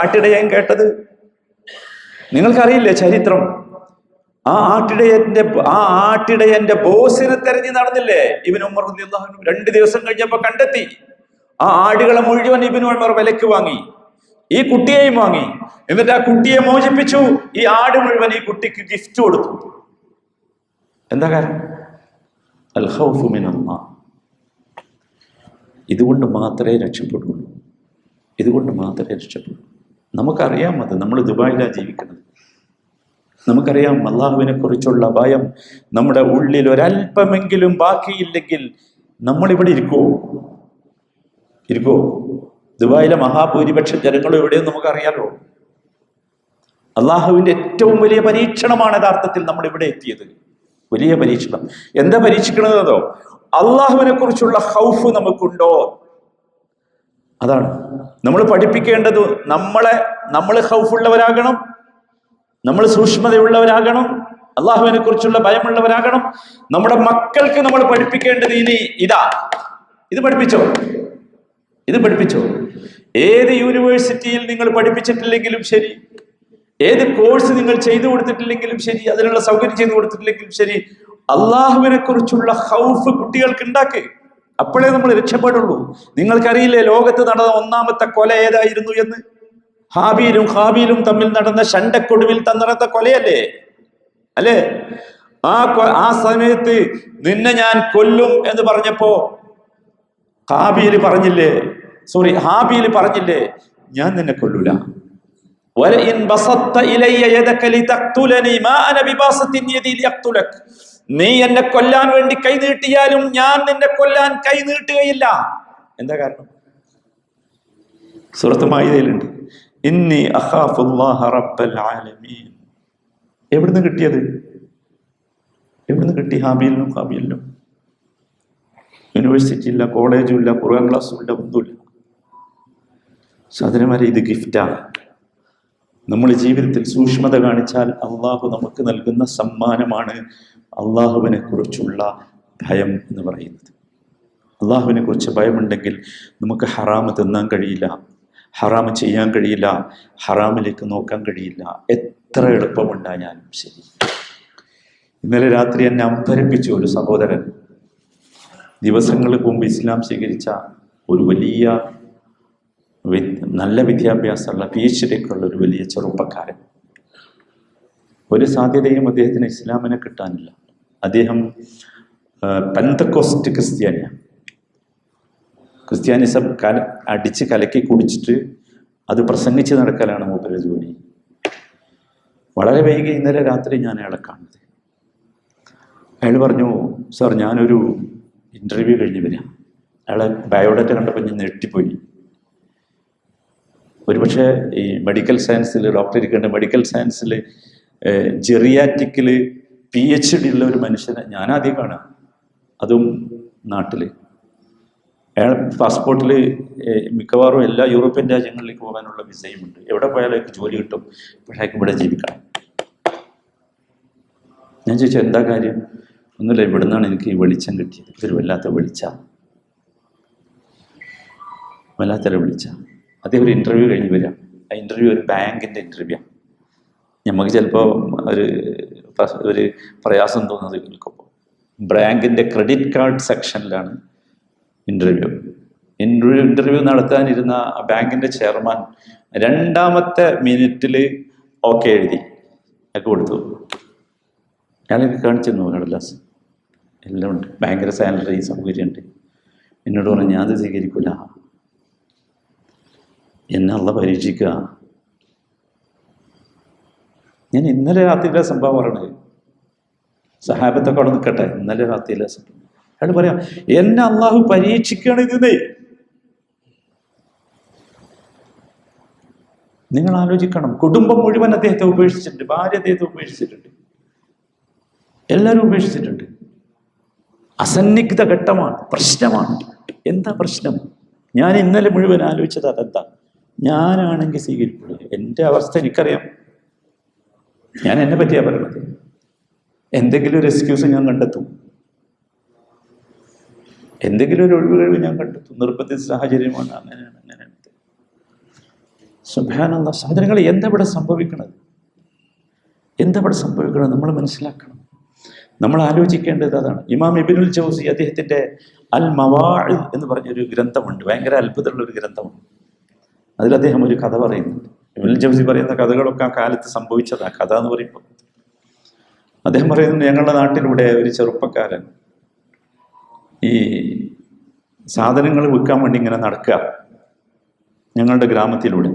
ആട്ടിടയൻ കേട്ടത്? നിങ്ങൾക്കറിയില്ലേ ചരിത്രം? ആ ആട്ടിടയന്റെ ബോസിനെ തെരഞ്ഞു നടന്നില്ലേ ഇബ്നു ഉമർ റളിയല്ലാഹു അൻഹു? 2 ദിവസം കഴിഞ്ഞപ്പോ കണ്ടെത്തി. ആ ആടുകളെ മുഴുവൻ ഇബ്നു ഉമർ വിലക്ക് വാങ്ങി, ഈ കുട്ടിയെയും വാങ്ങി. എന്നിട്ട് ആ കുട്ടിയെ മോചിപ്പിച്ചു. ഈ ആട് മുഴുവൻ ഈ കുട്ടിക്ക് ഗിഫ്റ്റ് കൊടുത്തു. എന്താ കാരണം? അൽ ഖൗഫു മിനല്ലാഹ്. ഇതുകൊണ്ട് മാത്രമേ രക്ഷപ്പെടുള്ളൂ. ഇതുകൊണ്ട് മാത്രമേ രക്ഷപ്പെടുള്ളൂ. നമുക്കറിയാം അത്. നമ്മൾ ദുബായിലാണ് ജീവിക്കുന്നത്. നമുക്കറിയാം അള്ളാഹുവിനെ കുറിച്ചുള്ള ഭയം നമ്മുടെ ഉള്ളിൽ ഒരല്പമെങ്കിലും ബാക്കിയില്ലെങ്കിൽ നമ്മളിവിടെ ഇരിക്കുമോ? ദുബായിലെ മഹാഭൂരിപക്ഷം ജനങ്ങളും എവിടെയും നമുക്കറിയാലോ. അള്ളാഹുവിന്റെ ഏറ്റവും വലിയ പരീക്ഷണമാണ് യഥാർത്ഥത്തിൽ നമ്മൾ ഇവിടെ എത്തിയത്. വലിയ പരീക്ഷണം. എന്താ പരീക്ഷിക്കണതോ? അള്ളാഹുവിനെ കുറിച്ചുള്ള ഖൗഫ് നമുക്കുണ്ടോ? അതാണ് നമ്മൾ പഠിപ്പിക്കേണ്ടത്. നമ്മൾ ഖൗഫുള്ളവരാകണം, നമ്മൾ സൂക്ഷ്മതയുള്ളവരാകണം, അള്ളാഹുവിനെ കുറിച്ചുള്ള ഭയമുള്ളവരാകണം. നമ്മുടെ മക്കൾക്ക് നമ്മൾ പഠിപ്പിക്കേണ്ടത് ഇത് പഠിപ്പിച്ചോ. ഏത് യൂണിവേഴ്സിറ്റിയിൽ നിങ്ങൾ പഠിപ്പിച്ചിട്ടില്ലെങ്കിലും ശരി, ഏത് കോഴ്സ് നിങ്ങൾ ചെയ്തു കൊടുത്തിട്ടില്ലെങ്കിലും ശരി, അതിനുള്ള സൗകര്യം ചെയ്തു കൊടുത്തിട്ടില്ലെങ്കിലും ശരി, അള്ളാഹുവിനെ കുറിച്ചുള്ള ഖൗഫ് കുട്ടികൾക്ക് ഉണ്ടാക്കുക. അപ്പോഴേ നമ്മൾ രക്ഷപ്പെടുള്ളൂ. നിങ്ങൾക്കറിയില്ലേ ലോകത്ത് നടന്ന ഒന്നാമത്തെ കൊല ഏതായിരുന്നു എന്ന്? ഹാബീലും ഹാബീലും തമ്മിൽ നടന്ന ശണ്ടക്കൊടുവിൽ നടന്ന കൊലയല്ലേ? അല്ലേ? ആ സമയത്ത് നിന്നെ ഞാൻ കൊല്ലും എന്ന് പറഞ്ഞപ്പോ ഹാബീൽ പറഞ്ഞില്ലേ, ഞാൻ നിന്നെ കൊല്ലൂല. നീ എന്നെ കൊല്ലാൻ വേണ്ടി കൈ നീട്ടിയാലും ഞാൻ നിന്നെ കൊല്ലാൻ കൈ നീട്ടുകയില്ല. എന്താ കാരണം? സൂറത്ത് മാഇദയിലുണ്ട്, ഇന്നി അഖാഫുല്ലാഹ റബ്ബൽ ആലമീൻ. എവിടുന്ന് കിട്ടിയത്? എവിടുന്ന് കിട്ടി? ഹാബീലിനും ഹാബീലിനും. യൂണിവേഴ്സിറ്റി ഇല്ല, കോളേജും ഇല്ല, ഖുർആൻ ക്ലാസ്സും ഇല്ല, ഒന്നുമില്ല. സഹോദരന്മാരെ, ഇത് ഗിഫ്റ്റാണ്. നമ്മൾ ജീവിതത്തിൽ സൂക്ഷ്മത കാണിച്ചാൽ അള്ളാഹു നമുക്ക് നൽകുന്ന സമ്മാനമാണ് അള്ളാഹുവിനെ കുറിച്ചുള്ള ഭയം എന്ന് പറയുന്നത്. അള്ളാഹുവിനെ കുറിച്ച് ഭയമുണ്ടെങ്കിൽ നമുക്ക് ഹറാമ് തിന്നാൻ കഴിയില്ല, ഹറാമ് ചെയ്യാൻ കഴിയില്ല, ഹറാമിലേക്ക് നോക്കാൻ കഴിയില്ല, എത്ര എളുപ്പമുണ്ടായാലും ശരി. ഇന്നലെ രാത്രി എന്നെ അമ്പരപ്പിച്ചു ഒരു സഹോദരൻ. ദിവസങ്ങൾക്ക് മുമ്പ് ഇസ്ലാം സ്വീകരിച്ച ഒരു വലിയ നല്ല വിദ്യാഭ്യാസമുള്ള PhD ഉള്ള ഒരു വലിയ ചെറുപ്പക്കാരൻ. ഒരു സാധ്യതയും അദ്ദേഹത്തിന് ഇസ്ലാമിനെ കിട്ടാനില്ല. അദ്ദേഹം പെന്തക്കോസ്റ്റ് ക്രിസ്ത്യാനിയാണ്. ക്രിസ്ത്യാനിസം അടിച്ച് കലക്കി കുടിച്ചിട്ട് അത് പ്രസംഗിച്ച് നടക്കലാണ് മൂപ്പരുടെ ജോലി. വളരെ വൈകി ഇന്നലെ രാത്രി ഞാൻ അയാളെ കാണുന്നത്. അയാൾ പറഞ്ഞു, സാർ ഞാനൊരു ഇൻ്റർവ്യൂ കഴിഞ്ഞ് വരാം. അയാളെ ബയോഡാറ്റ കണ്ടപ്പോൾ ഞാൻ ഞെട്ടിപ്പോയി. ഒരുപക്ഷെ ഈ മെഡിക്കൽ സയൻസിൽ ഡോക്ടർ ഇരിക്കേണ്ട മെഡിക്കൽ സയൻസിൽ ജെറിയാറ്റിക്കിൽ PhD ഉള്ള ഒരു മനുഷ്യനെ ഞാൻ ആദ്യം കാണാം, അതും നാട്ടിൽ. അയാൾ പാസ്പോർട്ടിൽ മിക്കവാറും എല്ലാ യൂറോപ്യൻ രാജ്യങ്ങളിലേക്ക് പോകാനുള്ള വിസയുമുണ്ട്. എവിടെ പോയാലും അയാൾക്ക് ജോലി കിട്ടും, പക്ഷേ അയാൾക്ക് ഇവിടെ ജീവിക്കണം. ഞാൻ ചോദിച്ചു, എന്താ കാര്യം? ഒന്നുമില്ല, ഇവിടെ നിന്നാണ് എനിക്ക് ഈ വെളിച്ചം കിട്ടിയത്. ഇതൊരു വല്ലാത്തൊരു വെളിച്ച. അദ്ദേഹം ഒരു ഇൻ്റർവ്യൂ കഴിഞ്ഞ് വരിക. ആ ഇൻ്റർവ്യൂ ഒരു ബാങ്കിൻ്റെ ഇൻ്റർവ്യൂ ആണ്. നമുക്ക് ചിലപ്പോൾ ഒരു പ്രയാസം തോന്നുന്നത് കേൾക്കുമ്പോൾ. ബാങ്കിൻ്റെ ക്രെഡിറ്റ് കാർഡ് സെക്ഷനിലാണ് ഇൻ്റർവ്യൂ നടത്താനിരുന്ന ബാങ്കിൻ്റെ ചെയർമാൻ 2ാമത്തെ മിനിറ്റിൽ ഓക്കെ എഴുതി ഒക്കെ കൊടുത്തു. ഞാനൊക്കെ കാണിച്ചിരുന്നു കടലാസ്, എല്ലാം ഉണ്ട്, ഭയങ്കര സാലറി സൗകര്യമുണ്ട്. എന്നോട് പറഞ്ഞു, ഞാനത് സ്വീകരിക്കില്ല, എന്നെ അള്ള പരീക്ഷിക്കുക. ഞാൻ ഇന്നലെ രാത്രിയിലെ സംഭവം പറയണത്. സഹാബത്തൊക്കെ അവിടെ നിൽക്കട്ടെ, ഇന്നലെ രാത്രിയിലെ സംഭവം. അയാൾ പറയാം, എന്നെ അള്ളാഹു പരീക്ഷിക്കുകയാണ്. നിങ്ങൾ ആലോചിക്കണം, കുടുംബം മുഴുവൻ അദ്ദേഹത്തെ ഉപേക്ഷിച്ചിട്ടുണ്ട്, ഭാര്യ അദ്ദേഹത്തെ ഉപേക്ഷിച്ചിട്ടുണ്ട്, എല്ലാവരും ഉപേക്ഷിച്ചിട്ടുണ്ട്. അസന്നിഗ്ധ ഘട്ടമാണ്, പ്രശ്നമാണ്. എന്താ പ്രശ്നം? ഞാൻ ഇന്നലെ മുഴുവൻ ആലോചിച്ചത് അതെന്താ. ഞാനാണെങ്കിൽ സ്വീകരിക്കുള്ളൂ. എൻ്റെ അവസ്ഥ എനിക്കറിയാം. ഞാൻ എന്നെ പറ്റിയാ പറയുന്നത്. എന്തെങ്കിലും ഒരു എക്സ്ക്യൂസ് ഞാൻ കണ്ടെത്തും, എന്തെങ്കിലും ഒരു ഒഴിവുകഴിവ് ഞാൻ കണ്ടെത്തും. നിർബന്ധിത സാഹചര്യമാണ്, അങ്ങനെയാണ്, അങ്ങനെയാണ്. സുബ്ഹാനല്ലാഹ്. സഹോദരങ്ങളെ, എന്താ ഇവിടെ സംഭവിക്കുന്നത്? എന്താ ഇവിടെ സംഭവിക്കുന്നത്? നമ്മൾ മനസ്സിലാക്കണം, നമ്മൾ ആലോചിക്കേണ്ടത് അതാണ്. ഇമാം ഇബ്നുൽ ജൗസി അദ്ദേഹത്തിൻ്റെ അൽ മവാഇദ് എന്ന് പറഞ്ഞൊരു ഗ്രന്ഥമുണ്ട്, ഭയങ്കര അത്ഭുതമുള്ള ഒരു ഗ്രന്ഥമുണ്ട്. അതിൽ അദ്ദേഹം ഒരു കഥ പറയുന്നുണ്ട്. ഇബ്നുൽ ജൗസി പറയുന്ന കഥകളൊക്കെ ആ കാലത്ത് സംഭവിച്ചതാ. കഥ എന്ന് പറയുമ്പോൾ അദ്ദേഹം പറയുന്നുണ്ട്, ഞങ്ങളുടെ നാട്ടിലൂടെ ഒരു ചെറുപ്പക്കാരൻ ഈ സാധനങ്ങൾ വിൽക്കാൻ വേണ്ടി ഇങ്ങനെ നടക്കുക, ഞങ്ങളുടെ ഗ്രാമത്തിലൂടെ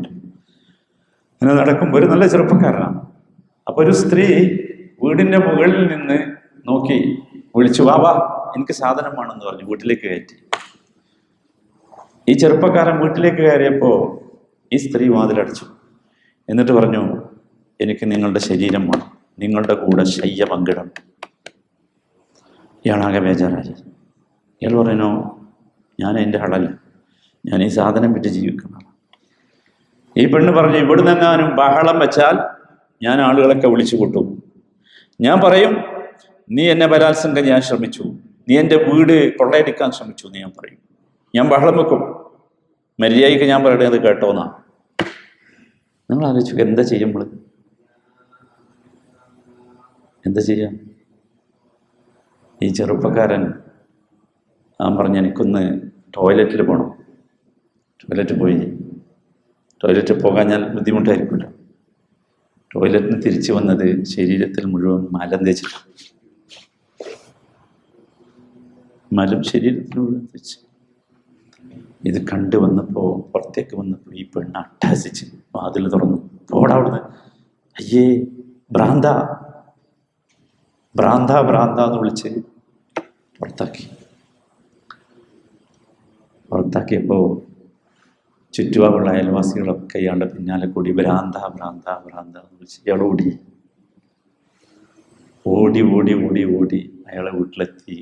ഇങ്ങനെ നടക്കുമ്പോൾ ഒരു നല്ല ചെറുപ്പക്കാരനാണ്. അപ്പോൾ ഒരു സ്ത്രീ വീടിൻ്റെ മുകളിൽ നിന്ന് നോക്കി വിളിച്ചു, വാ വാ, എനിക്ക് സാധനം വേണമെന്ന് പറഞ്ഞു വീട്ടിലേക്ക് കയറ്റി. ഈ ചെറുപ്പക്കാരൻ വീട്ടിലേക്ക് കയറിയപ്പോൾ ഈ സ്ത്രീ വാതിലടച്ചു. എന്നിട്ട് പറഞ്ഞു, എനിക്ക് നിങ്ങളുടെ ശരീരം വേണം, നിങ്ങളുടെ കൂടെ ശയ്യ പങ്കിടണം. ഇയാളാകെ ബേജാറായി. ഇയാൾ പറയുന്നു, ഞാൻ എൻ്റെ ഹളല്ല, ഞാൻ ഈ സാധനം വിറ്റ് ജീവിക്കണം. ഈ പെണ്ണ് പറഞ്ഞു, ഇവിടുന്ന് എങ്ങാനും ബഹളം വെച്ചാൽ ഞാൻ ആളുകളൊക്കെ വിളിച്ചു കൂട്ടും. ഞാൻ പറയും, നീ എന്നെ ബലാത്സംഗം ഞാൻ ശ്രമിച്ചു, നീ എൻ്റെ വീട് കൊള്ളയടിക്കാൻ ശ്രമിച്ചു എന്ന് ഞാൻ പറയും. ഞാൻ ബഹളം വെക്കും. മര്യാദയ്ക്ക് ഞാൻ പറയുന്നത് കേട്ടോന്നാ. നിങ്ങൾ ആലോചിച്ചു, എന്താ ചെയ്യുമ്പോൾ എന്താ ചെയ്യാം? ഈ ചെറുപ്പക്കാരൻ ഞാൻ പറഞ്ഞു, എനിക്കൊന്ന് ടോയ്ലറ്റിൽ പോകണം. ടോയ്ലറ്റിൽ പോയി. ടോയ്ലറ്റിൽ പോകാൻ ഞാൻ ബുദ്ധിമുട്ടായിരിക്കുമല്ലോ. ടോയ്ലറ്റിന് തിരിച്ചു വന്നത് ശരീരത്തിൽ മുഴുവൻ മലം തേച്ചിട്ടു. മലം ശരീരത്തിൽ മുഴുവൻ തേച്ച്. ഇത് കണ്ടു വന്നപ്പോൾ, പുറത്തേക്ക് വന്നപ്പോൾ ഈ പെണ്ണ് അട്ടഹസിച്ച് വാതിൽ തുറന്നു. പോടാ അവിടുന്ന്, അയ്യേ ഭ്രാന്ത ഭ്രാന്ത ഭ്രാന്ത എന്ന് വിളിച്ച് പുറത്താക്കിയപ്പോൾ ചുറ്റുപാടുള്ള അയൽവാസികളൊക്കെ ഇയാളുടെ പിന്നാലെ കൂടി ഭ്രാന്ത ഭ്രാന്ത ഭ്രാന്ത എന്ന് വിളിച്ച് ഇയാൾ ഓടി ഓടി ഓടി ഓടി ഓടി അയാളെ വീട്ടിലെത്തി.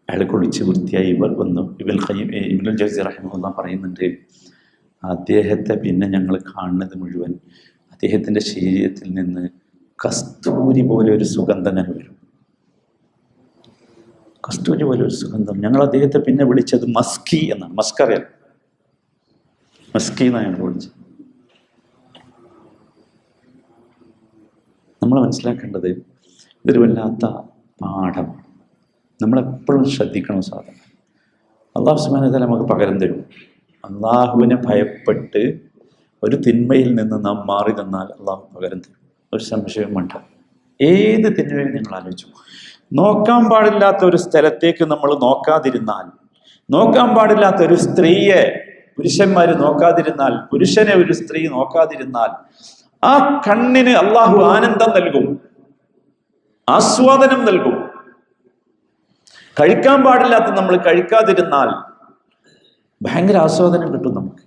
അയാൾ കുളിച്ച് വൃത്തിയായി വന്നു. ഇബ്നുൽ ജൗസി റഹിമഹുല്ലാഹ് പറയുന്നുണ്ട്, അദ്ദേഹത്തെ പിന്നെ ഞങ്ങൾ കാണുന്നത് മുഴുവൻ അദ്ദേഹത്തിൻ്റെ ശരീരത്തിൽ നിന്ന് കസ്തൂരി പോലെ ഒരു സുഗന്ധം തന്നെ വരും. കസ്തൂരി പോലെ ഒരു സുഗന്ധം. ഞങ്ങൾ അദ്ദേഹത്തെ പിന്നെ വിളിച്ചത് മസ്കി എന്നാണ്. മസ്കറിയൽ, മസ്കി എന്നാണ് ഞങ്ങൾ വിളിച്ചത്. നമ്മൾ മനസ്സിലാക്കേണ്ടത് ഇതൊരു വല്ലാത്ത പാഠമാണ്. നമ്മളെപ്പോഴും ശ്രദ്ധിക്കണം. സാധനം അള്ളാഹു സുബ്ഹാനഹു വ തആല നമുക്ക് പകരം തരും. അള്ളാഹുവിനെ ഭയപ്പെട്ട് ഒരു തിന്മയിൽ നിന്ന് നാം മാറി നിന്നാൽ അള്ളാഹു പകരം തരും, ഒരു സംശയവും വേണ്ട. ഏത് തിന്മയും നിങ്ങൾ ആലോചിച്ചു. നോക്കാൻ പാടില്ലാത്ത ഒരു സ്ഥലത്തേക്ക് നമ്മൾ നോക്കാതിരുന്നാൽ, നോക്കാൻ പാടില്ലാത്ത ഒരു സ്ത്രീയെ പുരുഷന്മാർ നോക്കാതിരുന്നാൽ, പുരുഷനെ ഒരു സ്ത്രീ നോക്കാതിരുന്നാൽ ആ കണ്ണിന് അള്ളാഹു ആനന്ദം നൽകും, ആസ്വാദനം നൽകും. കഴിക്കാൻ പാടില്ലാത്ത നമ്മൾ കഴിക്കാതിരുന്നാൽ ഭയങ്കര ആസ്വാദനം കിട്ടും നമുക്ക്.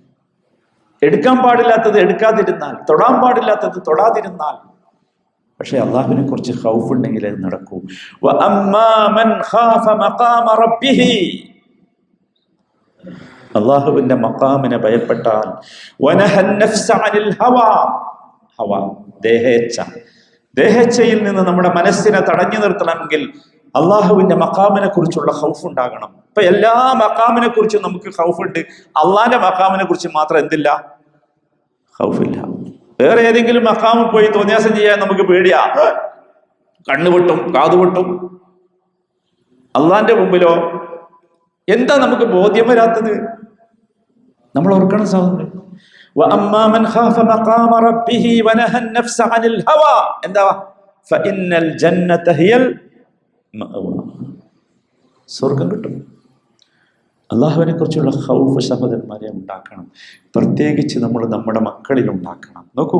എടുക്കാൻ പാടില്ലാത്തത് എടുക്കാതിരുന്നാൽ, തൊടാൻ പാടില്ലാത്തത് തൊടാതിരുന്നാൽ. പക്ഷെ അള്ളാഹുവിനെ കുറിച്ച് ഖൗഫ് ഉണ്ടെങ്കിൽ അത് നടക്കൂ. അള്ളാഹുവിന്റെ മഖാമിനെ ഭയപ്പെട്ടാൽ, ദേഹേച്ഛയിൽ നിന്ന് നമ്മുടെ മനസ്സിനെ തടഞ്ഞു നിർത്തണമെങ്കിൽ അള്ളാഹുവിന്റെ മഖാമിനെ കുറിച്ചുള്ള ഖൗഫ് ഉണ്ടാകണം. ഇപ്പൊ എല്ലാ മഖാമിനെ കുറിച്ചും നമുക്ക് ഖൗഫുണ്ട്, അള്ളാഹിന്റെ മഖാമിനെ കുറിച്ച് മാത്രം എന്തില്ല? ഖൗഫില്ല. വേറെ ഏതെങ്കിലും മഖാമിൽ പോയി തോന്നിയാസം ചെയ്യാൻ നമുക്ക് പേടിയാ, കണ്ണുപൊട്ടും കാതുപൊട്ടും. അള്ളാന്റെ മുമ്പിലോ എന്താ നമുക്ക് ബോധ്യം വരാത്തത്? നമ്മൾ ഓർക്കണം സഹോദരൻ. എന്താ? സ്വർഗം കിട്ടും. അള്ളാഹുവിനെ കുറിച്ചുള്ള ഖൗഫ് സഹോദരന്മാരെ ഉണ്ടാക്കണം. പ്രത്യേകിച്ച് നമ്മൾ നമ്മുടെ മക്കളിൽ ഉണ്ടാക്കണം. നോക്കൂ,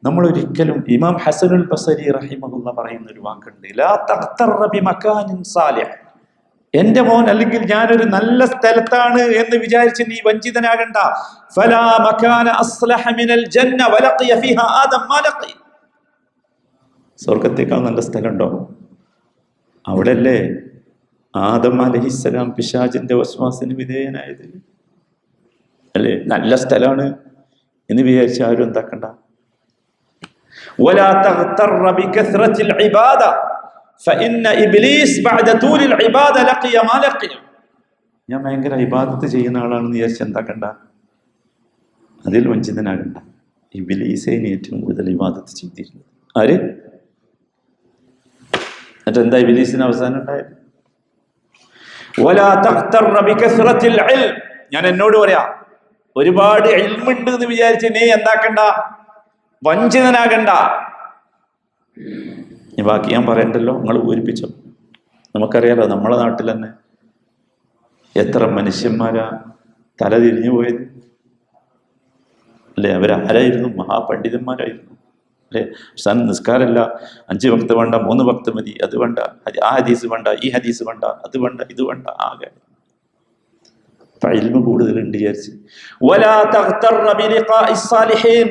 നമ്മൾ ഒരിക്കലും, ഇമാം ഹസനുൽ ബസരി റഹിമഹുല്ലാഹ് പറയുന്ന ഒരു വാക്കുണ്ട്, ലാ തഖ്തറ ബിമകാനിൻ സാലിഹ്. എന്റെ മോൻ അല്ലെങ്കിൽ ഞാനൊരു നല്ല സ്ഥലത്താണ് എന്ന് വിചാരിച്ച് നീ വഞ്ചിതനാകണ്ട. ഫലാ മകാന അസ്ലഹ മിനൽ ജന്ന വലഖിയ ഫീഹാ ആദം മാ ലഖി. സ്വർഗ്ഗത്തേക്കാൾ നല്ല സ്ഥലമുണ്ടോ? അവിടെയല്ലേ ആദം അലൈഹിസ്സലാം പിശാചിന്റെ വസ്വാസിന് വിധേയനായത് അല്ലേ? നല്ല സ്ഥലമാണ് എന്ന് വിചാരിച്ച് ആരും എന്താക്കണ്ട. വലാ തഗ്തറ ബികസ്റത്തിൽ ഇബാദ ഫഇന്ന ഇബ്ലീസ് ബഅദ തൂലിൽ ഇബാദ ലഖിയ മാ ലഖിയ. ഞാൻ ഭയങ്കര ഇബാദത്ത് ചെയ്യുന്ന ആളാണെന്ന് വിചാരിച്ച് എന്താക്കണ്ട, അതിൽ വഞ്ചിതനാകണ്ട. ഇബ്ലീസേന് ഏറ്റവും കൂടുതൽ ഇബാദത്ത് ചെയ്തിരുന്നത് ആര്? എന്നിട്ട് എന്താ ഇബ്ലീസിന് അവസാനം ഉണ്ടായത്? വലാ തഗ്തറ ബികസ്റത്തിൽ ഇൽം. ഞാൻ എന്നോട് പറയാ, ഒരുപാട് ഇൽമുണ്ട് എന്ന് വിചാരിച്ച് നീ എന്താക്കണ്ട, വഞ്ചിതനാകണ്ട. ബാക്കി ഞാൻ പറയണ്ടല്ലോ, നിങ്ങൾ പൂരിപ്പിച്ചോ. നമുക്കറിയാലോ നമ്മളെ നാട്ടിൽ തന്നെ എത്ര മനുഷ്യന്മാരാ തല തിരിഞ്ഞു പോയത് അല്ലേ? അവരാരായിരുന്നു? മഹാപണ്ഡിതന്മാരായിരുന്നു അല്ലേ? അവസാനം നിസ്കാരമല്ല, 5 വക്ത് വേണ്ട, 3 വക്ത് മതി, അത് വേണ്ട, ആ ഹദീസ് വേണ്ട, ഈ ഹദീസ് വേണ്ട, അത് വേണ്ട, ഇത് വേണ്ട, ആകെ ഇൽമു കൂടുതലുണ്ട് വിചാരിച്ച്. വലാ തഗ്തറ ബിലിഖാഇ സ്സാലിഹീൻ.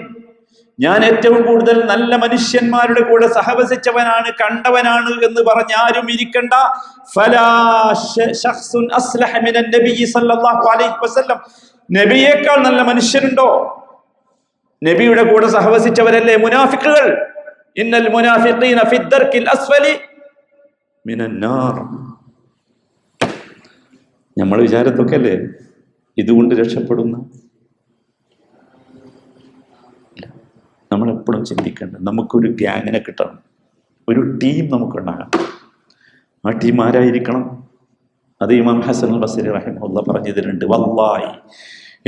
ഞാൻ ഏറ്റവും കൂടുതൽ നല്ല മനുഷ്യന്മാരുടെ കൂടെ സഹവസിച്ചവനാണ്, കണ്ടവനാണ് എന്ന് പറഞ്ഞ് ആരും ഇരിക്കണ്ട. ഫലാ ശഖ്സുൻ അസ്ലഹ മിനൻ നബി സല്ലല്ലാഹു അലൈഹി വസല്ലം. നബിയേക്കാൾ നല്ല മനുഷ്യനുണ്ടോ? നബിയുടെ കൂടെ സഹവസിച്ചവരല്ലേ മുനാഫിക്കുകൾ. ഇന്നൽ മുനാഫിഖീന ഫിദ്ദർക്കിൽ അസ്ഫലി മിനൻ നാർ. നമ്മൾ വിചാരത്തൊക്കെ അല്ലേ ഇതുകൊണ്ട് രക്ഷപ്പെടുന്ന? നമ്മളെപ്പോഴും ചിന്തിക്കേണ്ടത് നമുക്കൊരു ഗ്യാങ്ങിനെ കിട്ടണം, ഒരു ടീം നമുക്കുണ്ടാകണം. ആ ടീം ആരായിരിക്കണം? അത് ഇമാം ഹസൻ അൽ ബസ്രി റഹിമഹുല്ലാഹ് പറഞ്ഞു തരുന്നുണ്ട്. വല്ലാഹി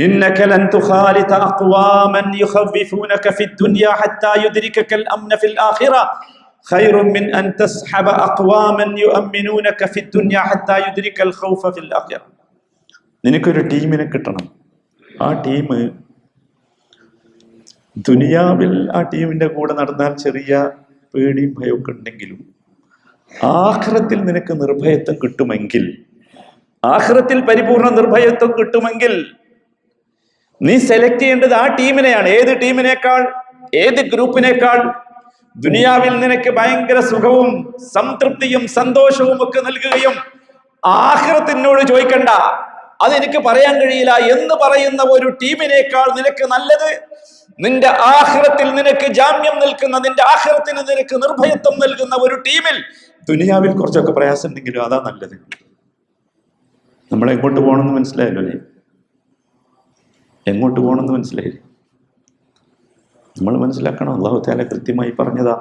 ഇന്നക ലൻ തുഖാലിത അഖ്വാമൻ യുഖവ്വിഫൂനക ഫിദ്ദുനിയ ഹത്താ യുദ്രികകൽ അംന ഫിൽ ആഖിറ ഖൈറുൻ മിൻ അൻ തസ്ഹബ അഖ്വാമൻ യുഅമ്മിനൂനക ഫിദ്ദുനിയ ഹത്താ യുദ്രികൽ ഖൗഫ ഫിൽ ആഖിറ. നിനക്കൊരു ടീമിനെ കിട്ടണം. ആ ടീം ദുനിയാവിൽ ആ ടീമിന്റെ കൂടെ നടന്നാൽ ചെറിയ പേടിയും ഭയമൊക്കെ ഉണ്ടെങ്കിലും ആഖിറത്തിൽ നിനക്ക് നിർഭയത്വം കിട്ടുമെങ്കിൽ, ആഖിറത്തിൽ പരിപൂർണ നിർഭയത്വം കിട്ടുമെങ്കിൽ നീ സെലക്ട് ചെയ്യേണ്ടത് ആ ടീമിനെയാണ്. ഏത് ടീമിനേക്കാൾ? ഏത് ഗ്രൂപ്പിനേക്കാൾ? ദുനിയാവിൽ നിനക്ക് ഭയങ്കര സുഖവും സംതൃപ്തിയും സന്തോഷവും ഒക്കെ നൽകുകയും ആഖിറത്തിനോട് ചോദിക്കണ്ട, അതെനിക്ക് പറയാൻ കഴിയില്ല എന്ന് പറയുന്ന ഒരു ടീമിനേക്കാൾ നിനക്ക് നല്ലത് നിന്റെ ആഖിറത്തിൽ നിനക്ക് ജാമ്യം നിൽക്കുന്ന, നിന്റെ ആഖിറത്തിന് നിനക്ക് നിർഭയത്വം നൽകുന്ന ഒരു ടീമിൽ. ദുനിയാവിൽ കുറച്ചൊക്കെ പ്രയാസം ഉണ്ടെങ്കിലും അതാ നല്ലത്. നമ്മളെങ്ങോട്ട് പോകണമെന്ന് മനസ്സിലായല്ലോ അല്ലേ? എങ്ങോട്ട് പോകണമെന്ന് മനസ്സിലായില്ലേ? നമ്മൾ മനസ്സിലാക്കണം. അല്ലാഹു തആല കൃത്യമായി പറഞ്ഞതാ,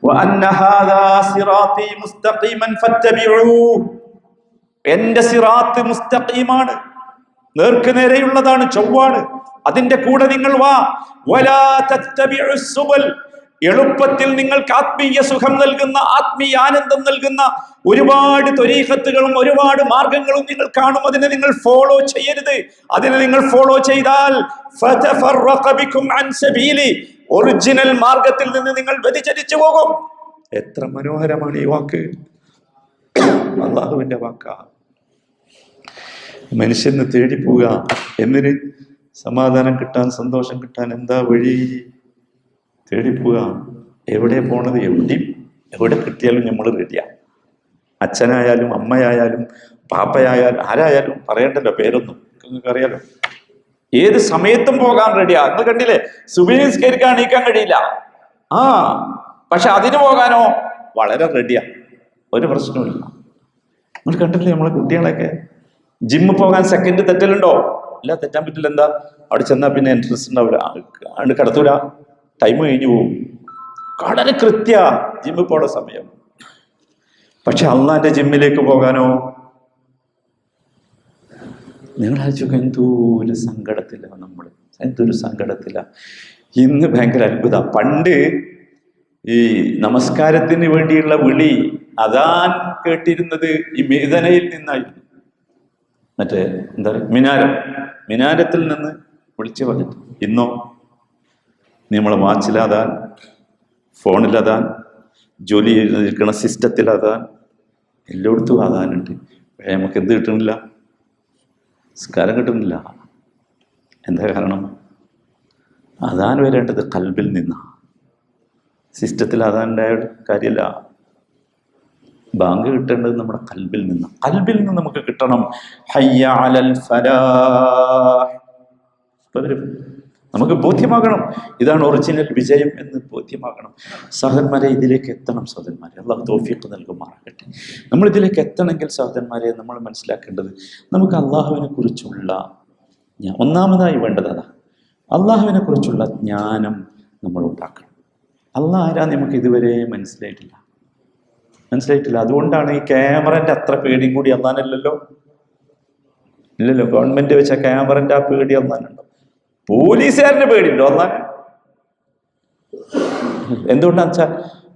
വഅന്ന ഹാദാ സിറാത്തി മുസ്തഖീമൻ ഫത്തബിഊ. എന്റെ സിറാത്ത് മുസ്തഖീമാണ്, നേർക്ക് നേരെയുള്ളതാണ്, ചൊവ്വാണ്. അതിന്റെ കൂടെ നിങ്ങൾ വാ. വലാ തത്തബിഉസ് സുബൽ. എളുപ്പത്തിൽ നിങ്ങൾക്ക് ആത്മീയ സുഖം നൽകുന്ന, ആത്മീയ ആനന്ദം നൽകുന്ന ഒരുപാട് ത്വരീഖത്തുകളും ഒരുപാട് മാർഗങ്ങളും നിങ്ങൾ കാണും. അതിനെ നിങ്ങൾ ഫോളോ ചെയ്യരുത്. അതിനെ നിങ്ങൾ ഫോളോ ചെയ്താൽ ഫതഫറഖ ബികും അൻ സബീലി, ഒറിജിനൽ മാർഗത്തിൽ നിന്ന് നിങ്ങൾ വ്യതിചലിച്ചു പോകും. എത്ര മനോഹരമാണ് ഈ വാക്ക്! അല്ലാഹുവിന്റെ വാക്കാ. മനുഷ്യന് തേടിപ്പോവുക, എന്നിന് സമാധാനം കിട്ടാൻ, സന്തോഷം കിട്ടാൻ എന്താ വഴി? തേടിപ്പോവുക. എവിടെ പോണത്? എവിടെ കിട്ടിയാലും നമ്മൾ റെഡിയാ. അച്ഛനായാലും അമ്മയായാലും പാപ്പയായാലും ആരായാലും പറയണ്ടല്ലോ പേരൊന്നും, നിങ്ങൾക്ക് അറിയാലോ. ഏത് സമയത്തും പോകാൻ റെഡിയാ. നിങ്ങൾ കണ്ടില്ലേ, സുബഹി നിസ്കരിക്കാൻ എണീക്കാൻ കഴിയില്ല, പക്ഷെ അതിന് പോകാനോ വളരെ റെഡിയാ, ഒരു പ്രശ്നവുമില്ല. നിങ്ങൾ കണ്ടില്ലേ നമ്മളെ കുട്ടികളൊക്കെ? ജിമ്മിൽ പോകാൻ സെക്കൻഡ് തെറ്റലുണ്ടോ? ഇല്ല, തെറ്റാൻ പറ്റില്ല. എന്താ? അവിടെ ചെന്നാൽ പിന്നെ ഇൻട്രസ്റ്റ് ഉണ്ടാവില്ല, അത് കടത്തൂല, ടൈം കഴിഞ്ഞു പോകും. വളരെ കൃത്യ ജിമ്മിൽ പോണ സമയം. പക്ഷെ അള്ളാന്റെ ജിമ്മിലേക്ക് പോകാനോ? നിങ്ങൾ ആലോചിക്കുക, എന്തൊരു സങ്കടത്തില നമ്മൾ, എന്തൊരു സങ്കടത്തില. ഇന്ന് ഭയങ്കര അത്ഭുത. പണ്ട് ഈ നമസ്കാരത്തിന് വേണ്ടിയുള്ള വിളി, അദാൻ കേട്ടിരുന്നത് ഈ മിദനയിൽ നിന്നായിരുന്നു. മറ്റേ എന്താ പറയുക, മിനാരത്തിൽ നിന്ന് വിളിച്ചു പറഞ്ഞിട്ട്. ഇന്നോ നമ്മളെ വാച്ചിലതാൻ, ഫോണിലതാൻ, ജോലി നിൽക്കുന്ന സിസ്റ്റത്തിലതാൻ, എല്ലായിടത്തും അതാനുണ്ട്. പക്ഷേ നമുക്ക് എന്ത് കിട്ടുന്നില്ല? നിസ്കാരം കിട്ടുന്നില്ല. എന്താ കാരണം? അദാൻ വരേണ്ടത് ഖൽബിൽ നിന്നാണ്. സിസ്റ്റത്തിൽ അദാൻ ഉണ്ടായ കാര്യമില്ല. ബാങ്ക് കിട്ടേണ്ടത് നമ്മുടെ ഖൽബിൽ നിന്ന്. ഖൽബിൽ നിന്ന് നമുക്ക് കിട്ടണം. ഹയ്യ അലൽ ഫലാഹ്. നമുക്ക് ബോധ്യമാകണം ഇതാണ് ഒറിജിനൽ വിജയം എന്ന് ബോധ്യമാകണം. സഹോദരന്മാരെ, ഇതിലേക്ക് എത്തണം. സഹോദരന്മാരെ, അല്ലാഹു തൗഫീഖ് നൽകുമാറാകട്ടെ. നമ്മൾ ഇതിലേക്ക് എത്തണമെങ്കിൽ സഹോദരന്മാരെ, നമ്മൾ മനസ്സിലാക്കേണ്ടത് നമുക്ക് അള്ളാഹുവിനെ കുറിച്ചുള്ള ഒന്നാമതായി വേണ്ടത് അതാ. അള്ളാഹുവിനെ കുറിച്ചുള്ള ജ്ഞാനം നമ്മൾ ഉണ്ടാക്കണം. അള്ളാഹ് ആരാ നമുക്ക് ഇതുവരെ മനസ്സിലായിട്ടില്ല. അതുകൊണ്ടാണ് ഈ ക്യാമറന്റെ അത്ര പേടിയും കൂടി അള്ളാനല്ലല്ലോ. ഇല്ലല്ലോ. ഗവൺമെന്റ് വെച്ച ക്യാമറന്റെ ആ പേടി അള്ളാനുണ്ടോ? പോലീസുകാരന് പേടിയുണ്ടോ അള്ളാൻ? എന്തുകൊണ്ടാന്ന് വെച്ചാൽ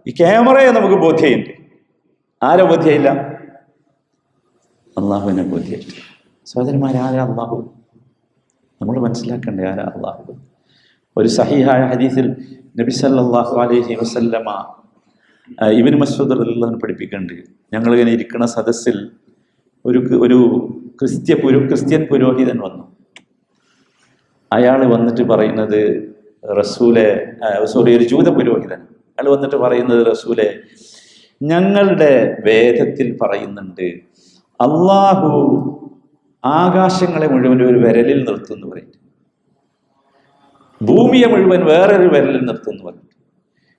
ഈ ക്യാമറയെ നമുക്ക് ബോധ്യമുണ്ട്. ആരെ ബോധ്യമില്ല? അള്ളാഹുവിനെ ബോധ്യമില്ല. സഹോദരന്മാരെ, ആരാ അള്ളാഹു? നമ്മൾ മനസ്സിലാക്കണ്ടേ ആരാ അള്ളാഹു? ഒരു സഹീഹായ ഹദീസിൽ നബി സല്ലല്ലാഹു അലൈഹി വസല്ലമ ഇബ്നു മസ്ഊദ് റളിയല്ലാഹു അൻഹു പഠിപ്പിക്കുന്നുണ്ട്. ഞങ്ങളിങ്ങനെ ഇരിക്കുന്ന സദസ്സിൽ ഒരു ക്രിസ്ത്യൻ പുരോഹിതൻ വന്നു. അയാൾ വന്നിട്ട് പറയുന്നത് ഒരു ജൂത പുരോഹിതൻ. അയാൾ വന്നിട്ട് പറയുന്നത്, റസൂലെ, ഞങ്ങളുടെ വേദത്തിൽ പറയുന്നുണ്ട് അള്ളാഹു ആകാശങ്ങളെ മുഴുവൻ ഒരു വിരലിൽ നിർത്തുന്നു പറയും, ഭൂമിയെ മുഴുവൻ വേറൊരു വിരലിൽ നിർത്തുന്നു പറയും,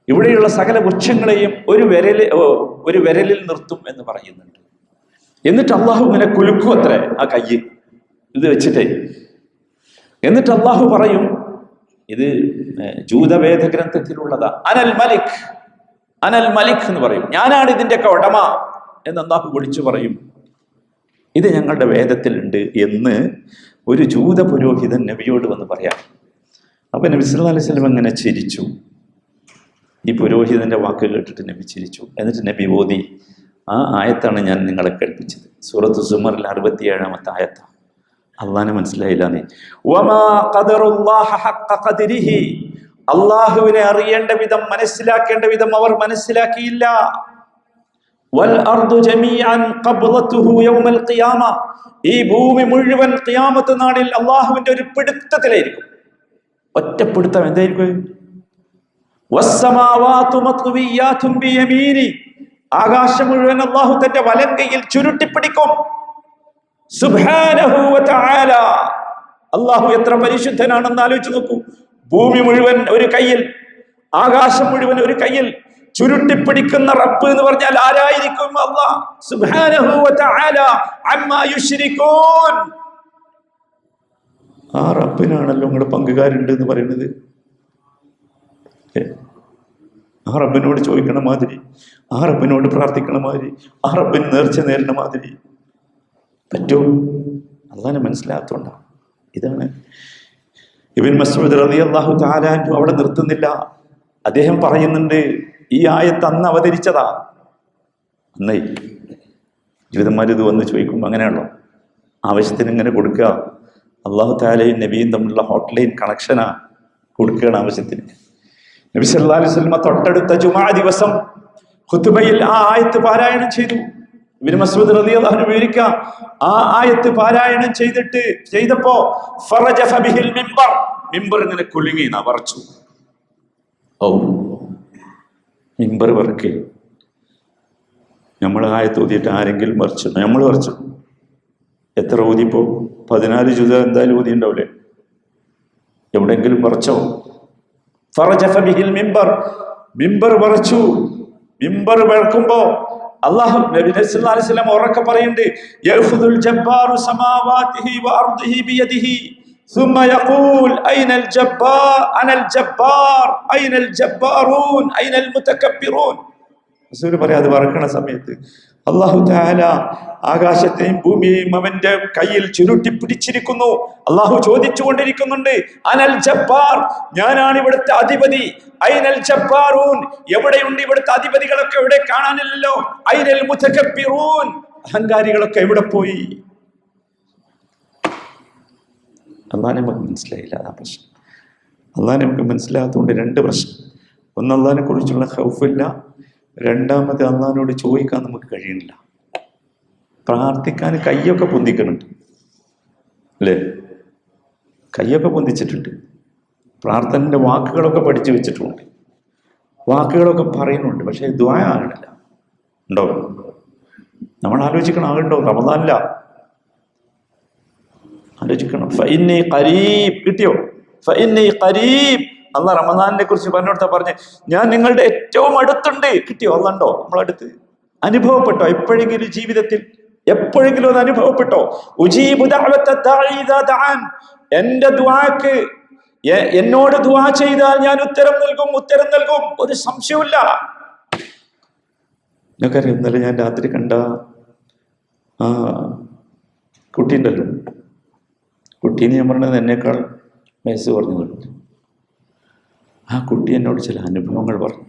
ഇവിടെയുള്ള സകല വൃക്ഷങ്ങളെയും ഒരു വിരലിൽ നിർത്തും എന്ന് പറയുന്നുണ്ട്. എന്നിട്ട് അള്ളാഹു ഇങ്ങനെ കുലുക്കും അത്ര ആ കയ്യ് ഇത് വെച്ചിട്ടേ. എന്നിട്ട് അള്ളാഹു പറയും, ഇത് ജൂതവേദ ഗ്രന്ഥത്തിലുള്ളതാ, അനൽ മലിക് എന്ന് പറയും, ഞാനാണ് ഇതിൻ്റെയൊക്കെ ഉടമ എന്ന് അള്ളാഹു വിളിച്ചു പറയും. ഇത് ഞങ്ങളുടെ വേദത്തിലുണ്ട് എന്ന് ഒരു ജൂത പുരോഹിതൻ നബിയോട് വന്ന് പറയാം. അപ്പൊ നബി സല്ലല്ലാഹു അലൈഹി വസല്ലം അങ്ങനെ ചിരിച്ചു. ഈ പുരോഹിതന്റെ വാക്ക് കേട്ടിട്ട് നബി ചിരിച്ചു. എന്നിട്ട് നബി ഓതി ആ ആയത്താണ് ഞാൻ നിങ്ങളെ കേൾപ്പിച്ചത്. സൂറത്ത് സുമറിൽ 67-ാമത്തെ ആയത്താണ്. അള്ളാഹനെ മനസ്സിലായില്ല നീ. അള്ളാഹുവിനെ അറിയേണ്ട വിധം, മനസ്സിലാക്കേണ്ട വിധം അവർ മനസ്സിലാക്കിയില്ല. ഈ ഭൂമി മുഴുവൻ ഖിയാമത്ത് നാളിൽ അള്ളാഹുവിന്റെ ഒരു പിടുത്തത്തിലായിരിക്കും. ഒറ്റപ്പിടുത്തം. എന്തായിരിക്കും? ആകാശം മുഴുവൻ അള്ളാഹു തന്റെ വലം കൈയിൽ ചുരുട്ടിപ്പിടിക്കും. സുബ്ഹാനഹു വ തആല. അള്ളാഹു എത്ര പരിശുദ്ധനാണെന്ന് ആലോചിച്ച് നോക്കൂ. ഭൂമി മുഴുവൻ ഒരു കയ്യിൽ, ആകാശം മുഴുവൻ ഒരു കയ്യിൽ ചുരുട്ടിപ്പിടിക്കുന്ന റബ്ബ് എന്ന് പറഞ്ഞാൽ ആരായിരിക്കും? അല്ലാഹ് സുബ്ഹാനഹു വ തആല അമ്മാ യുശ്രികൂൻ. ആ റബ്ബിനാണല്ലോ നിങ്ങൾ പങ്കുകാരുണ്ട് എന്ന് പറയുന്നത്. ആ റബ്ബിനോട് ചോദിക്കണ മാതിരി, ആ റബ്ബിനോട് പ്രാർത്ഥിക്കണ മാതിരി, ആ റബ്ബിന് നേർച്ച നേരിടണ മാതിരി പറ്റും? അള്ളാഹനെ മനസ്സിലാത്തോണ്ടാണ്. ഇതാണ് ഇബ്നു മസ്ഊദ് റളിയല്ലാഹു തആല അൻഹു അവിടെ നിർത്തുന്നില്ല. അദ്ദേഹം പറയുന്നുണ്ട്, ഈ ആയത്ത് അന്ന് അവതരിച്ചതാ. അന്നേ ജീവിതന്മാരിത് വന്ന് ചോദിക്കുമ്പോൾ അങ്ങനെയാണല്ലോ, ആവശ്യത്തിന് ഇങ്ങനെ കൊടുക്കുക. അള്ളാഹു തആലയും നബിയും തമ്മിലുള്ള ഹോട്ട്ലൈൻ കണക്ഷനാ കൊടുക്കുകയാണ് ആവശ്യത്തിന്. നബി സല്ലല്ലാഹു അലൈഹി വസല്ലം തൊട്ടടുത്ത ജുമാ ദിവസം ഖുതുബയിൽ ആ ആയത്ത് പാരായണം ചെയ്തു. ഇബ്നു മസ്ഊദ് റളിയല്ലാഹു അൻഹു വിവരിക്കാം, ആ ആയത്ത് പാരായണം ചെയ്തപ്പോ ഫറജഫ ബിഹിൽ മിമ്പർ ഇങ്ങനെ കുലുങ്ങി, വറച്ചു. ഓ, മിമ്പർ വറക്കേ. നമ്മൾ ആയത്ത് ഓതിയിട്ട് ആരെങ്കിലും വറച്ചു? നമ്മൾ വറച്ചു. എത്ര ഓതിപ്പോ? 14 ജുസ എന്തായാലും ഓതി ഉണ്ടാവില്ലേ? എവിടെയെങ്കിലും വറച്ചോ? ഫറജഫ ബിഹിൽ മിമ്പർ വറച്ചു. മിമ്പർ വറക്കുമ്പോ അല്ലാഹു നബി സല്ലല്ലാഹു അലൈഹി വസല്ലം ഉറക്കെ പറയുന്നുണ്ട്, യഖുദുൽ ജബ്ബാറു സമാവാതിഹി വഅർദിഹി ബിയദിഹി ثم يقول أين الجبار أنا الجبار أين الجبارون أين المتكبرون. റസൂൽ പറയാതെ വറക്കണ സമയത്ത് അല്ലാഹു തആല ആകാശത്തെയും ഭൂമിയെയും അവന്റെ കയ്യിൽ ചുരുട്ടി പിടിച്ചിരിക്കുന്നു. അല്ലാഹു ചോദിച്ചുകൊണ്ടിരിക്കുന്നുണ്ട്, അനൽ ജബ്ബാർ, ഞാനാണ് ഇവിടുത്തെ അധിപതി. ഐനൽ ജബ്ബാറൂൻ, എവിടെയുണ്ട് ഇവിടുത്തെ അധിപതികളൊക്കെ? എവിടെ? കാണാനില്ലല്ലോ. ഐനൽ മുതകബ്ബിറൂൻ, അഹങ്കാരികളൊക്കെ എവിടെ പോയി? അള്ളാഹനെ നമുക്ക് മനസ്സിലായില്ല. അതാ പ്രശ്നം. അള്ളാഹനെ നമുക്ക് മനസ്സിലാത്തതുകൊണ്ട് 2 പ്രശ്നം. ഒന്ന്, അള്ളാഹിനെ കുറിച്ചുള്ള ഖൗഫില്ല. രണ്ടാമത്, അള്ളാഹിനോട് ചോദിക്കാൻ നമുക്ക് കഴിയുന്നില്ല. പ്രാർത്ഥിക്കാൻ കയ്യൊക്കെ പൊന്തിക്കുന്നുണ്ട് അല്ലേ? കയ്യൊക്കെ പൊന്തിച്ചിട്ടുണ്ട്. പ്രാർത്ഥനയുടെ വാക്കുകളൊക്കെ പഠിച്ചു വെച്ചിട്ടുണ്ട്, വാക്കുകളൊക്കെ പറയുന്നുണ്ട്. പക്ഷെ ദുആ ആകണില്ല. ഉണ്ടോ? നമ്മൾ ആലോചിക്കണം, ആകുണ്ടോ? റമദാനില്ല ആലോചിക്കണം. ഫഇന്നി ഖരീബ് കിട്ടിയോ? ഫഇന്നി ഖരീബ്. അള്ളാഹ് റമദാനിനെ കുറിച്ച് പറഞ്ഞോടുത്താ പറഞ്ഞ് ഞാൻ നിങ്ങളുടെ ഏറ്റവും അടുത്തുണ്ട്. കിട്ടിയോ? അള്ളാഹ് ഉണ്ടോ നമ്മളടുത്ത്? അനുഭവപ്പെട്ടോ എപ്പോഴെങ്കിലും ജീവിതത്തിൽ? എപ്പോഴെങ്കിലും അത് അനുഭവപ്പെട്ടോ? ഉജീബു ദഅവത ദാഇ ഇദാ ദഅൻ. എന്റെ ദുആക്ക്, എന്നോട് ദുആ ചെയ്താൽ ഞാൻ ഉത്തരം നൽകും. ഒരു സംശയമില്ല. നിങ്ങൾക്കറിയാം, ഇന്നലെ ഞാൻ രാത്രി കണ്ട ആ കുട്ടി ഉണ്ടല്ലോ, കുട്ടീന്ന് ഞാൻ പറഞ്ഞത് എന്നേക്കാൾ വയസ്സ് പറഞ്ഞതുണ്ട്. ആ കുട്ടി എന്നോട് ചില അനുഭവങ്ങൾ പറഞ്ഞു.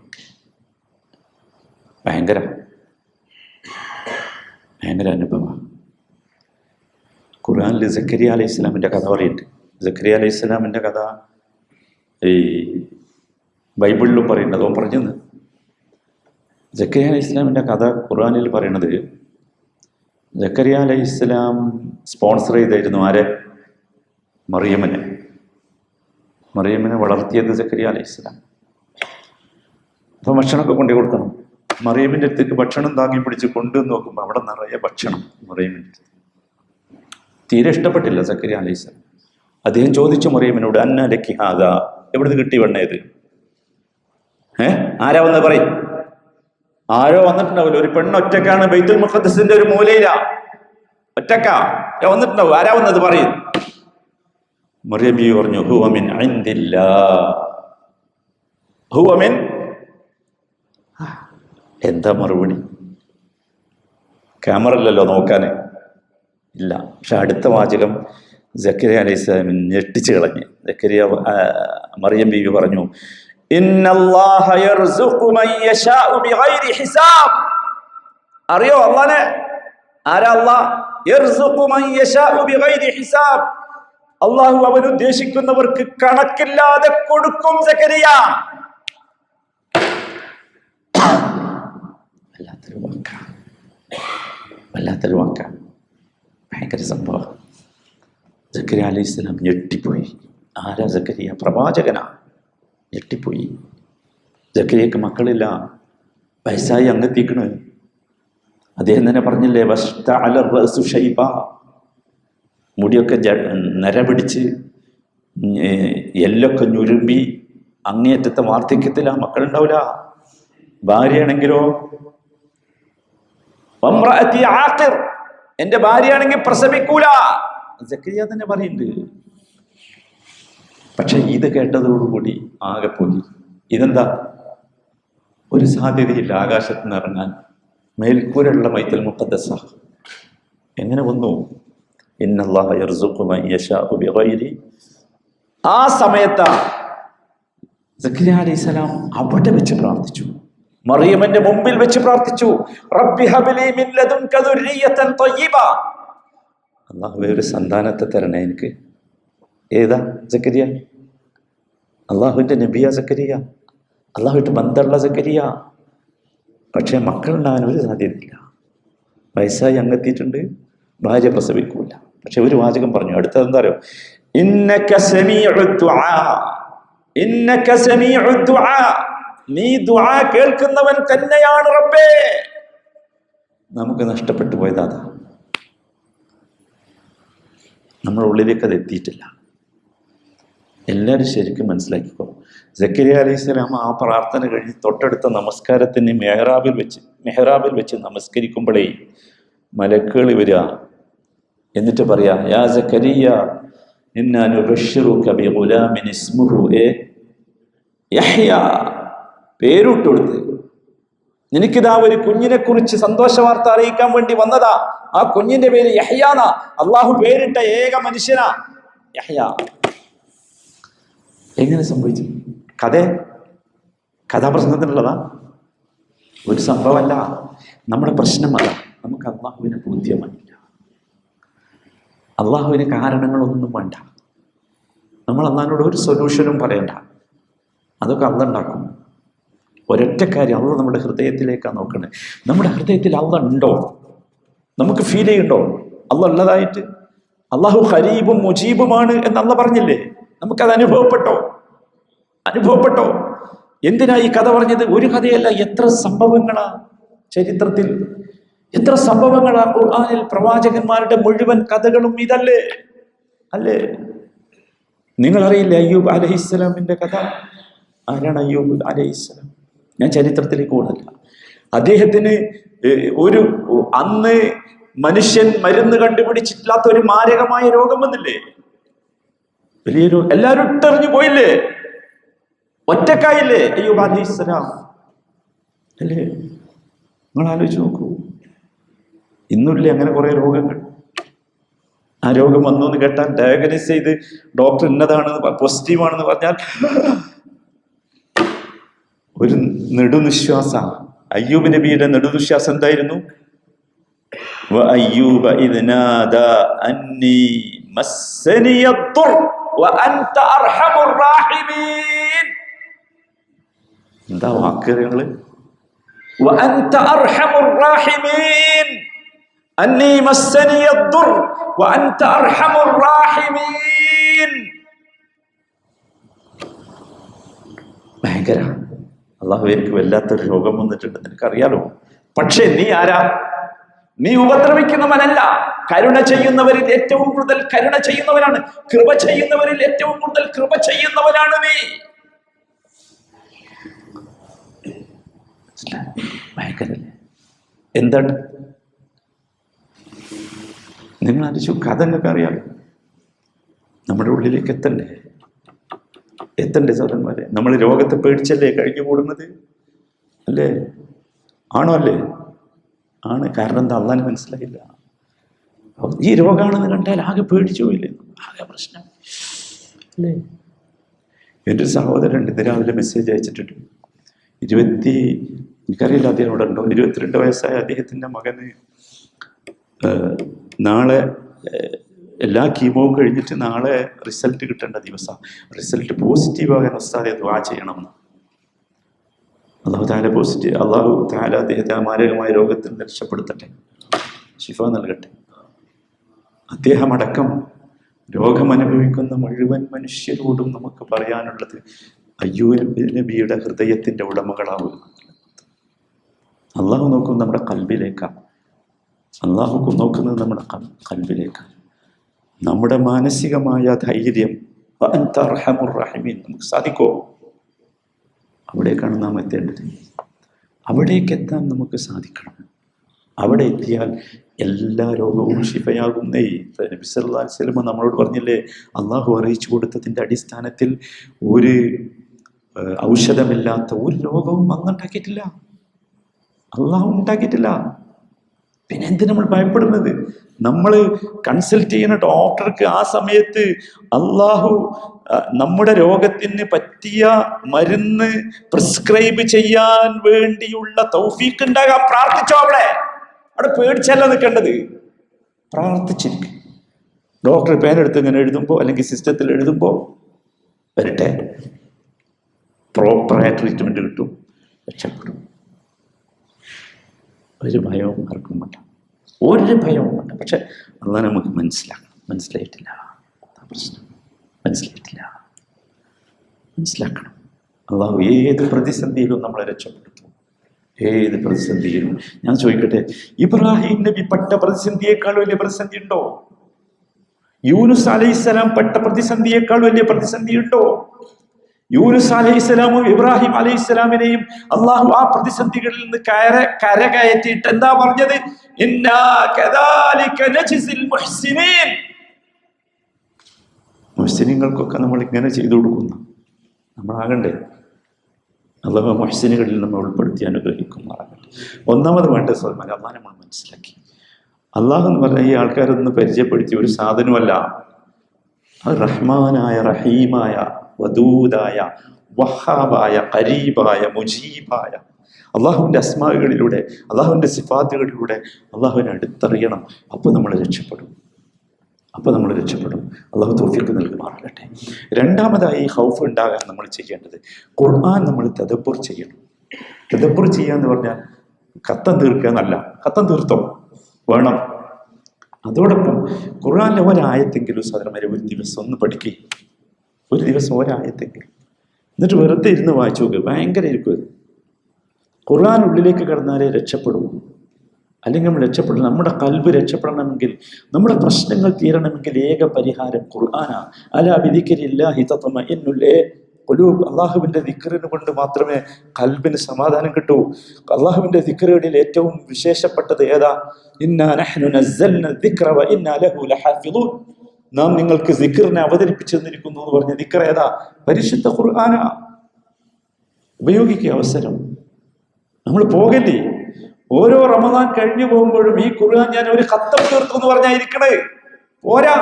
ഭയങ്കര അനുഭവമാണ്. ഖുർആനിൽ സക്കരിയ അലൈഹി ഇസ്ലാമിൻ്റെ കഥ പറയുന്നുണ്ട്. സക്കരിയ അലൈഹി ഇസ്ലാമിൻ്റെ കഥ ഈ ബൈബിളിലും പറയുന്നുണ്ട്. അതോ പറഞ്ഞെന്ന് സക്കരിയ അലൈഹി ഇസ്ലാമിൻ്റെ കഥ ഖുർആനിൽ പറയണത്, സക്കരിയ അലൈഹി ഇസ്ലാം സ്പോൺസർ ചെയ്തായിരുന്നു ആരെ? മറിയമിനെ വളർത്തിയത് സക്കരിയ അലൈഹി ഇസ്ലാം. അപ്പോൾ ഭക്ഷണമൊക്കെ കൊണ്ടു കൊടുക്കണം. മറിയമിൻ്റെ അടുത്തേക്ക് ഭക്ഷണം താങ്ങി പിടിച്ച് കൊണ്ടുവന്ന് നോക്കുമ്പോൾ അവിടെ നിറയെ ഭക്ഷണം. മറിയമിൻ്റെ അടുത്ത് തീരെ ഇഷ്ടപ്പെട്ടില്ല സക്കരിയ അലൈഹി ഇസ്ലാം. അദ്ദേഹം ചോദിച്ചു മറിയമിനോട്, അന്ന ലക്കി ഹാദാ, എവിടുന്ന് കിട്ടി വെണ്ണയത്? ആരാ വന്ന് പറയും? ആരോ വന്നിട്ടുണ്ടാവില്ല. ഒരു പെണ്ണൊറ്റക്കാണ് ബൈത്തുൽ മുഖദ്ദസിന്റെ ഒരു മൂലയിലാ, ഒറ്റക്കാ വന്നിട്ടുണ്ടാവും. ആരാ വന്നത് പറയും? മറിയം ബീവി പറഞ്ഞു, ഹുവ മിൻ ഇൻദില്ലാഹ്. ഹുവ മിൻ. എന്താ മറുപടി? ക്യാമറ ഇല്ലല്ലോ നോക്കാന്, ഇല്ല. പക്ഷെ അടുത്ത വാചകം സക്കരിയ അലൈഹി സ്വലാമിനെ ഞെട്ടിച്ചു കളഞ്ഞ്. മറിയം ബീവി പറഞ്ഞു, ഇന്നല്ലാഹ യർസുഖു മൻ യശാഉ ബിഗൈരി ഹിസാബ്. അറിയോ അല്ലാഹനെ? ആരാ അല്ലാഹ്? യർസുഖു മൻ യശാഉ ബിഗൈരി ഹിസാബ്. അല്ലാഹു അവൻ ഉദ്ദേശിക്കുന്നവർക്ക് കണക്കില്ലാതെ കൊടുക്കും. സക്കരിയ വല്ലാത്തൊരു വാക്കാണ്. ഭയങ്കര സംഭവം. സക്കരിയ അലൈഹി സ്വലാം ഞെട്ടിപ്പോയി. ആരാ സക്കരിയ? പ്രവാചകനാ. ഞെട്ടിപ്പോയി. സക്കരിയക്ക് മക്കളില്ല, വയസ്സായി അങ്ങെത്തിക്കണ്. അദ്ദേഹം തന്നെ പറഞ്ഞില്ലേ, മുടിയൊക്കെ നര പിടിച്ച് എല്ലൊക്കെ ഞുരുമ്പി അങ്ങേയറ്റത്തെ വാർദ്ധക്യത്തിലാ, മക്കളുണ്ടാവില്ല. ഭാര്യയാണെങ്കിലോ, എന്റെ ഭാര്യയാണെങ്കിൽ പ്രസവിക്കൂല. സക്കരിയ തന്നെ പറയുന്നുണ്ട്. പക്ഷെ ഇത് കേട്ടതോടുകൂടി ആകെ പോയി. ഇതെന്താ? ഒരു സാധ്യതയില്ല ആകാശത്ത് നിന്ന് ഇറങ്ങാൻ. മേൽക്കൂരുള്ള ബൈത്തുൽ മുഖദ്ദസ എങ്ങനെ വന്നു? ഇന്നല്ലാഹ യർസുഖു മൻ യശാഉ ബിഗൈരി. ആ സമയത്ത് സക്കരിയ അലൈഹിസ്സലാം അവിടെ വെച്ച് പ്രാർത്ഥിച്ചു. മറിയമിന്റെ മുമ്പിൽ വെച്ച് പ്രാർത്ഥിച്ചു, റബ്ബി ഹബ്ലി മിൻ ലദുൻക ദുർരിയതൻ ത്വയ്യിബ. അല്ലാഹുവേ, ഒരു സന്താനത്തെ തരണേ എനിക്ക്. ഏതാ? സക്കരിയ. അള്ളാഹുവിൻ്റെ നബിയ സക്കരിയ, അള്ളാഹുവിൻ്റെ ബന്ധമുള്ള സക്കരിയ. പക്ഷെ മക്കളുണ്ടാകാൻ ഒരു സാധ്യതയില്ല. വയസ്സായി അങ്ങെത്തിയിട്ടുണ്ട്, ഭാര്യ പ്രസവിക്കൂല. പക്ഷെ ഒരു വാചകം പറഞ്ഞു. അടുത്തത് എന്താ അറിയോ? ഇന്നക സമീഉ ദുആ. ഇന്നക സമീഉ ദുആ. നീ ദുആ കേൾക്കുന്നവൻ തന്നെയാണ് റബ്ബേ. നമുക്ക് നഷ്ടപ്പെട്ടു പോയതാ. നമ്മുടെ ഉള്ളിലേക്ക് അത് എത്തിയിട്ടില്ല. എല്ലാവരും ശരിക്കും മനസ്സിലാക്കിക്കോ. സക്കരിയ അലൈഹിസ്സലാം ആ പ്രാർത്ഥന കഴിഞ്ഞ് തൊട്ടടുത്ത നമസ്കാരത്തിന് മെഹ്റാബിൽ വെച്ച് നമസ്കരിക്കുമ്പോഴേ മലക്കുകൾ വരിക. എന്നിട്ട് പറയാ, യാ സക്കരിയ ഇന്നാ നുബശ്ശിറുക ബിഗുലാമിൻ ഇസ്മുഹു യഹ്യ. പേരിട്ട് കൊടുത്ത്, നിനക്കിതാ ഒരു കുഞ്ഞിനെ കുറിച്ച് സന്തോഷ വാർത്ത അറിയിക്കാൻ വേണ്ടി വന്നതാ. ആ കുഞ്ഞിന്റെ പേര് യഹ്യാന്നാ. അള്ളാഹു പേരിട്ട ഏക മനുഷ്യനാ യഹ്യ. എങ്ങനെ സംഭവിച്ചു? കഥാപ്രസംഗത്തിനുള്ളതാ? ഒരു സംഭവമല്ല. നമ്മുടെ പ്രശ്നം അതാ, നമുക്ക് അള്ളാഹുവിനെ ബോധ്യമായില്ല. അള്ളാഹുവിന് കാരണങ്ങളൊന്നും വേണ്ട. നമ്മൾ അള്ളാഹിനോട് ഒരു സൊല്യൂഷനും പറയണ്ട. അതൊക്കെ അള്ള ഉണ്ടാക്കും. ഒരൊറ്റ കാര്യം, അള്ള നമ്മുടെ ഹൃദയത്തിലേക്കാണ് നോക്കണേ. നമ്മുടെ ഹൃദയത്തിൽ അള്ള ഉണ്ടോ? നമുക്ക് ഫീൽ ചെയ്യുന്നുണ്ടോ അള്ളാഹ് ഉള്ളതായിട്ട്? അള്ളാഹു ഖരീബും മുജീബുമാണ് എന്ന് അള്ളാഹ് പറഞ്ഞില്ലേ? നമുക്കത് അനുഭവപ്പെട്ടോ? എന്തിനാ ഈ കഥ പറഞ്ഞത്? ഒരു കഥയല്ല, എത്ര സംഭവങ്ങളാ ചരിത്രത്തിൽ, എത്ര സംഭവങ്ങളാ ഖുർആനിൽ. പ്രവാചകന്മാരുടെ മുഴുവൻ കഥകളും ഇതല്ലേ? അല്ലേ? നിങ്ങളറിയില്ലേ അയ്യൂബ് അലൈഹിസ്സലാമിന്റെ കഥ? ആരാണ് അയ്യൂബ് അലൈഹിസ്സലാം? ഞാൻ ചരിത്രത്തിലേക്ക് ഓടല്ല. അദ്ദേഹത്തിന് അന്ന് മനുഷ്യൻ മരുന്ന് കണ്ടുപിടിച്ചിട്ടില്ലാത്ത ഒരു മാരകമായ രോഗം വന്നില്ലേ? വലിയൊരു, എല്ലാവരും ഇട്ടെറിഞ്ഞു പോയില്ലേ? ഒറ്റക്കായില്ലേ അയ്യൂബ് അലൈഹിസ്സലാം? അല്ലേ? നിങ്ങൾ ആലോചിച്ച് നോക്കൂ. ഇന്നില്ലേ അങ്ങനെ കുറെ രോഗങ്ങൾ? ആ രോഗം വന്നു എന്ന് കേട്ടാൽ ഡയഗ്നൈസ് ചെയ്ത് ഡോക്ടർ ഇന്നതാണ് പോസിറ്റീവാണെന്ന് പറഞ്ഞാൽ ഒരു നെടുനിശ്വാസ. അയ്യൂബ് നബിയുടെ നെടുനിശ്വാസം എന്തായിരുന്നു? وأيوب إذ نادى أني مسني الضر وأنت أرحم الراحمين. എന്താ വാക്കുകള്? وأنت أرحم الراحمين أني مسني الضر وأنت أرحم الراحمين. ഭയങ്കര. അള്ളാഹു എനിക്ക് വല്ലാത്തൊരു രോഗം വന്നിട്ടുണ്ട്, നിനക്കറിയാലോ. പക്ഷെ നീ ആരാ? നീ ഉപദ്രവിക്കുന്നവനല്ല, കരുണ ചെയ്യുന്നവരിൽ ഏറ്റവും കൂടുതൽ കരുണ ചെയ്യുന്നവനാണ്, കൃപ ചെയ്യുന്നവരിൽ ഏറ്റവും കൂടുതൽ കൃപ ചെയ്യുന്നവനാണ് നീ. ഭയങ്കരല്ലേ? എന്താണ് നിങ്ങൾ ആലോചിച്ചു? കഥ നിങ്ങൾക്ക് അറിയാം. നമ്മുടെ ഉള്ളിലേക്ക് എത്തണ്ടേ സഹോദരന്മാരെ? നമ്മൾ രോഗത്തെ പേടിച്ചല്ലേ കഴിഞ്ഞു കൂടുന്നത്? അല്ലേ? ആണോ? അല്ലേ? ആണ്. കാരണം എന്താ? അള്ളാഹിന് മനസ്സിലായില്ല. ഈ രോഗമാണെന്ന് കണ്ടാൽ ആകെ പേടിച്ചു പോയില്ലേ? ആകെ പ്രശ്നം അല്ലേ? എൻ്റെ ഒരു സഹോദരൻ ഇന്ന് രാവിലെ മെസ്സേജ് അയച്ചിട്ടുണ്ട്. എനിക്കറിയില്ല അദ്ദേഹം ഇവിടെ ഉണ്ടോ. 22 വയസ്സായ അദ്ദേഹത്തിൻ്റെ മകന് നാളെ എല്ലാ കീമോവും കഴിഞ്ഞിട്ട് നാളെ റിസൾട്ട് കിട്ടേണ്ട ദിവസം. റിസൾട്ട് പോസിറ്റീവാകാൻ ഉസ്താദെ ദുആ ചെയ്യണമെന്ന്. അള്ളാഹു തആല അദ്ദേഹത്തെ മാരകമായ രോഗത്തിൽ നിന്ന് രക്ഷപ്പെടുത്തട്ടെ, ശിഫ നൽകട്ടെ. അദ്ദേഹമടക്കം രോഗമനുഭവിക്കുന്ന മുഴുവൻ മനുഷ്യരോടും നമുക്ക് പറയാനുള്ളത് അയ്യൂബ് നബിയുടെ ഹൃദയത്തിന്റെ ഉടമകളാവുക. അള്ളാഹു നോക്കുന്നത് നമ്മുടെ കൽബിലേക്കാണ്. അള്ളാഹു നോക്കുന്നത് നമ്മുടെ കൽബിലേക്കാണ്. നമ്മുടെ മാനസികമായ ധൈര്യം അൻത അർഹമുർ റഹീമീൻ നമുക്ക് സാധിക്കോ? അവിടേക്കാണ് നാം എത്തേണ്ടത്. അവിടേക്ക് എത്താൻ നമുക്ക് സാധിക്കണം. അവിടെ എത്തിയാൽ എല്ലാ രോഗവും ശിഫയാകുന്നേ. നബി സല്ലല്ലാഹു അലൈഹി വസല്ലം നമ്മളോട് പറഞ്ഞില്ലേ, അള്ളാഹു അറിയിച്ചു കൊടുത്തതിൻ്റെ അടിസ്ഥാനത്തിൽ ഒരു ഔഷധമില്ലാത്ത ഒരു രോഗവും അന്നുണ്ടാക്കിയിട്ടില്ല, അള്ളാഹു ഉണ്ടാക്കിയിട്ടില്ല. പിന്നെ എന്ത് നമ്മൾ ഭയപ്പെടുന്നത്? നമ്മൾ കൺസൾട്ട് ചെയ്യുന്ന ഡോക്ടർക്ക് ആ സമയത്ത് അള്ളാഹു നമ്മുടെ രോഗത്തിന് പറ്റിയ മരുന്ന് പ്രിസ്ക്രൈബ് ചെയ്യാൻ വേണ്ടിയുള്ള തൗഫീഖ് ഉണ്ടാകാൻ പ്രാർത്ഥിച്ചോ. അവിടെ പേടിച്ചല്ല നിൽക്കേണ്ടത്, പ്രാർത്ഥിച്ചിരിക്കും. ഡോക്ടർ പേരെടുത്ത് ഇങ്ങനെ എഴുതുമ്പോൾ അല്ലെങ്കിൽ സിസ്റ്റത്തിൽ എഴുതുമ്പോൾ വരട്ടെ, പ്രോപ്പറായ ട്രീറ്റ്മെന്റ് കിട്ടും, രക്ഷപ്പെടും. ഒരു ഭയവും ആർക്കും വേണ്ട, ഒരു ഭയവും വേണ്ട. പക്ഷെ അള്ളാഹ് നമുക്ക് മനസ്സിലായിട്ടില്ല. പ്രശ്നം മനസ്സിലാക്കണം. അള്ളാഹു ഏത് പ്രതിസന്ധിയിലും നമ്മളെ രക്ഷപ്പെടുത്തും, ഏത് പ്രതിസന്ധിയിലും. ഞാൻ ചോദിക്കട്ടെ, ഇബ്രാഹിം നബി പെട്ട പ്രതിസന്ധിയേക്കാൾ വലിയ പ്രതിസന്ധി ഉണ്ടോ? യൂനുസ് അലൈഹിസ്സലാം പെട്ട പ്രതിസന്ധിയേക്കാൾ വലിയ പ്രതിസന്ധി ഉണ്ടോ? യൂനുസ് അലൈഹിസ്സലാമും ഇബ്രാഹിം അലൈഹിസ്സലാമിനെയും അള്ളാഹു ആ പ്രതിസന്ധികളിൽ നിന്ന് കരകയറ്റിയിട്ട് എന്താ പറഞ്ഞത്? ഇന്നാ കദാലിക നജ്സിൽ മുഹ്സിനീൻ. മുഹ്സിനീങ്ങൾക്കൊക്കെ നമ്മൾ ഇങ്ങനെ ചെയ്തു കൊടുക്കുന്നു. നമ്മളാകണ്ടേ? അള്ളാഹു മുഹ്സിനുകളിൽ നമ്മൾ ഉൾപ്പെടുത്തി അനുഗ്രഹിക്കുമാറാകട്ടെ. ഒന്നാമത് വേണ്ട സൽമാൻ, അള്ളാഹ് നമ്മൾ മനസ്സിലാക്കി. അള്ളാഹു എന്ന് പറഞ്ഞാൽ ഈ ആൾക്കാരൊന്ന് പരിചയപ്പെടുത്തിയ ഒരു സാധനമല്ല. അത് റഹ്മാനായ, റഹീമായ, വദൂദായ, വഹാബായ, ഖരീബായ, മുജീബായ അള്ളാഹുവിൻ്റെ അസ്മാകളിലൂടെ, അള്ളാഹുവിൻ്റെ സിഫാത്തുകളിലൂടെ അള്ളാഹുവിനെ അടുത്തറിയണം. അപ്പോൾ നമ്മൾ രക്ഷപ്പെടും. അള്ളാഹു തൗഫീഖ് നൽകുമാറാകട്ടെ. രണ്ടാമതായി ഖൗഫ് ഉണ്ടാകാൻ നമ്മൾ ചെയ്യേണ്ടത് ഖുർആൻ നമ്മൾ തദബ്ബുർ ചെയ്യണം. തദബ്ബുർ ചെയ്യാന്ന് പറഞ്ഞാൽ ഖത്തം തീർക്കുക എന്നല്ല. ഖത്തം തീർത്തോ? വേണം. അതോടൊപ്പം ഖുർആനിലെ ഒരായത്തെങ്കിലും സഹോദരന്മാരെ ഒരു ദിവസം ഒന്ന് പഠിക്കുക. ഒരു ദിവസം ഒരായത്തെങ്കിലും. എന്നിട്ട് വെറുതെ ഇരുന്ന് വായിച്ചു നോക്കുക. ഭയങ്കര ഇരിക്കും അത്. ഖുർആൻ ഉള്ളിലേക്ക് കടന്നാലേ രക്ഷപ്പെടും. അല്ലെങ്കിൽ നമ്മൾ രക്ഷപ്പെടണം. നമ്മുടെ ഖൽബ് രക്ഷപ്പെടണമെങ്കിൽ, നമ്മുടെ പ്രശ്നങ്ങൾ തീരണമെങ്കിൽ ഏക പരിഹാരം ഖുർആനാണ്. അലാ ബിദിക്രില്ലാഹി തത്മഇന്നുൽ ഖുലൂബ്. അള്ളാഹുവിൻ്റെ ദിക്റിന് കൊണ്ട് മാത്രമേ ഖൽബിന് സമാധാനം കിട്ടൂ. അള്ളാഹുവിൻ്റെ ദിക്റുകളിൽ ഏറ്റവും വിശേഷപ്പെട്ടത് ഏതാ? ഇന്നാ നഹ്നു നസ്സൽന ദിക്റ വ ഇന്നാ ലഹു ലഹാഫിളൂൻ. നാം നിങ്ങൾക്ക് ദിക്റിനെ അവതരിപ്പിച്ചു തന്നിരിക്കുന്നു എന്ന് പറഞ്ഞ ദിക്ർ ഏതാ? പരിശുദ്ധ ഖുർആനാ. ഉപയോഗിക്കുക അവസരം. നമ്മൾ പോകല്ലേ. ഓരോ റമദാൻ കഴിഞ്ഞു പോകുമ്പോഴും ഈ ഖുർആൻ ഞാൻ ഒരു ഖത്തം തീർത്തു എന്ന് പറഞ്ഞായിരിക്കണേ. പോരാ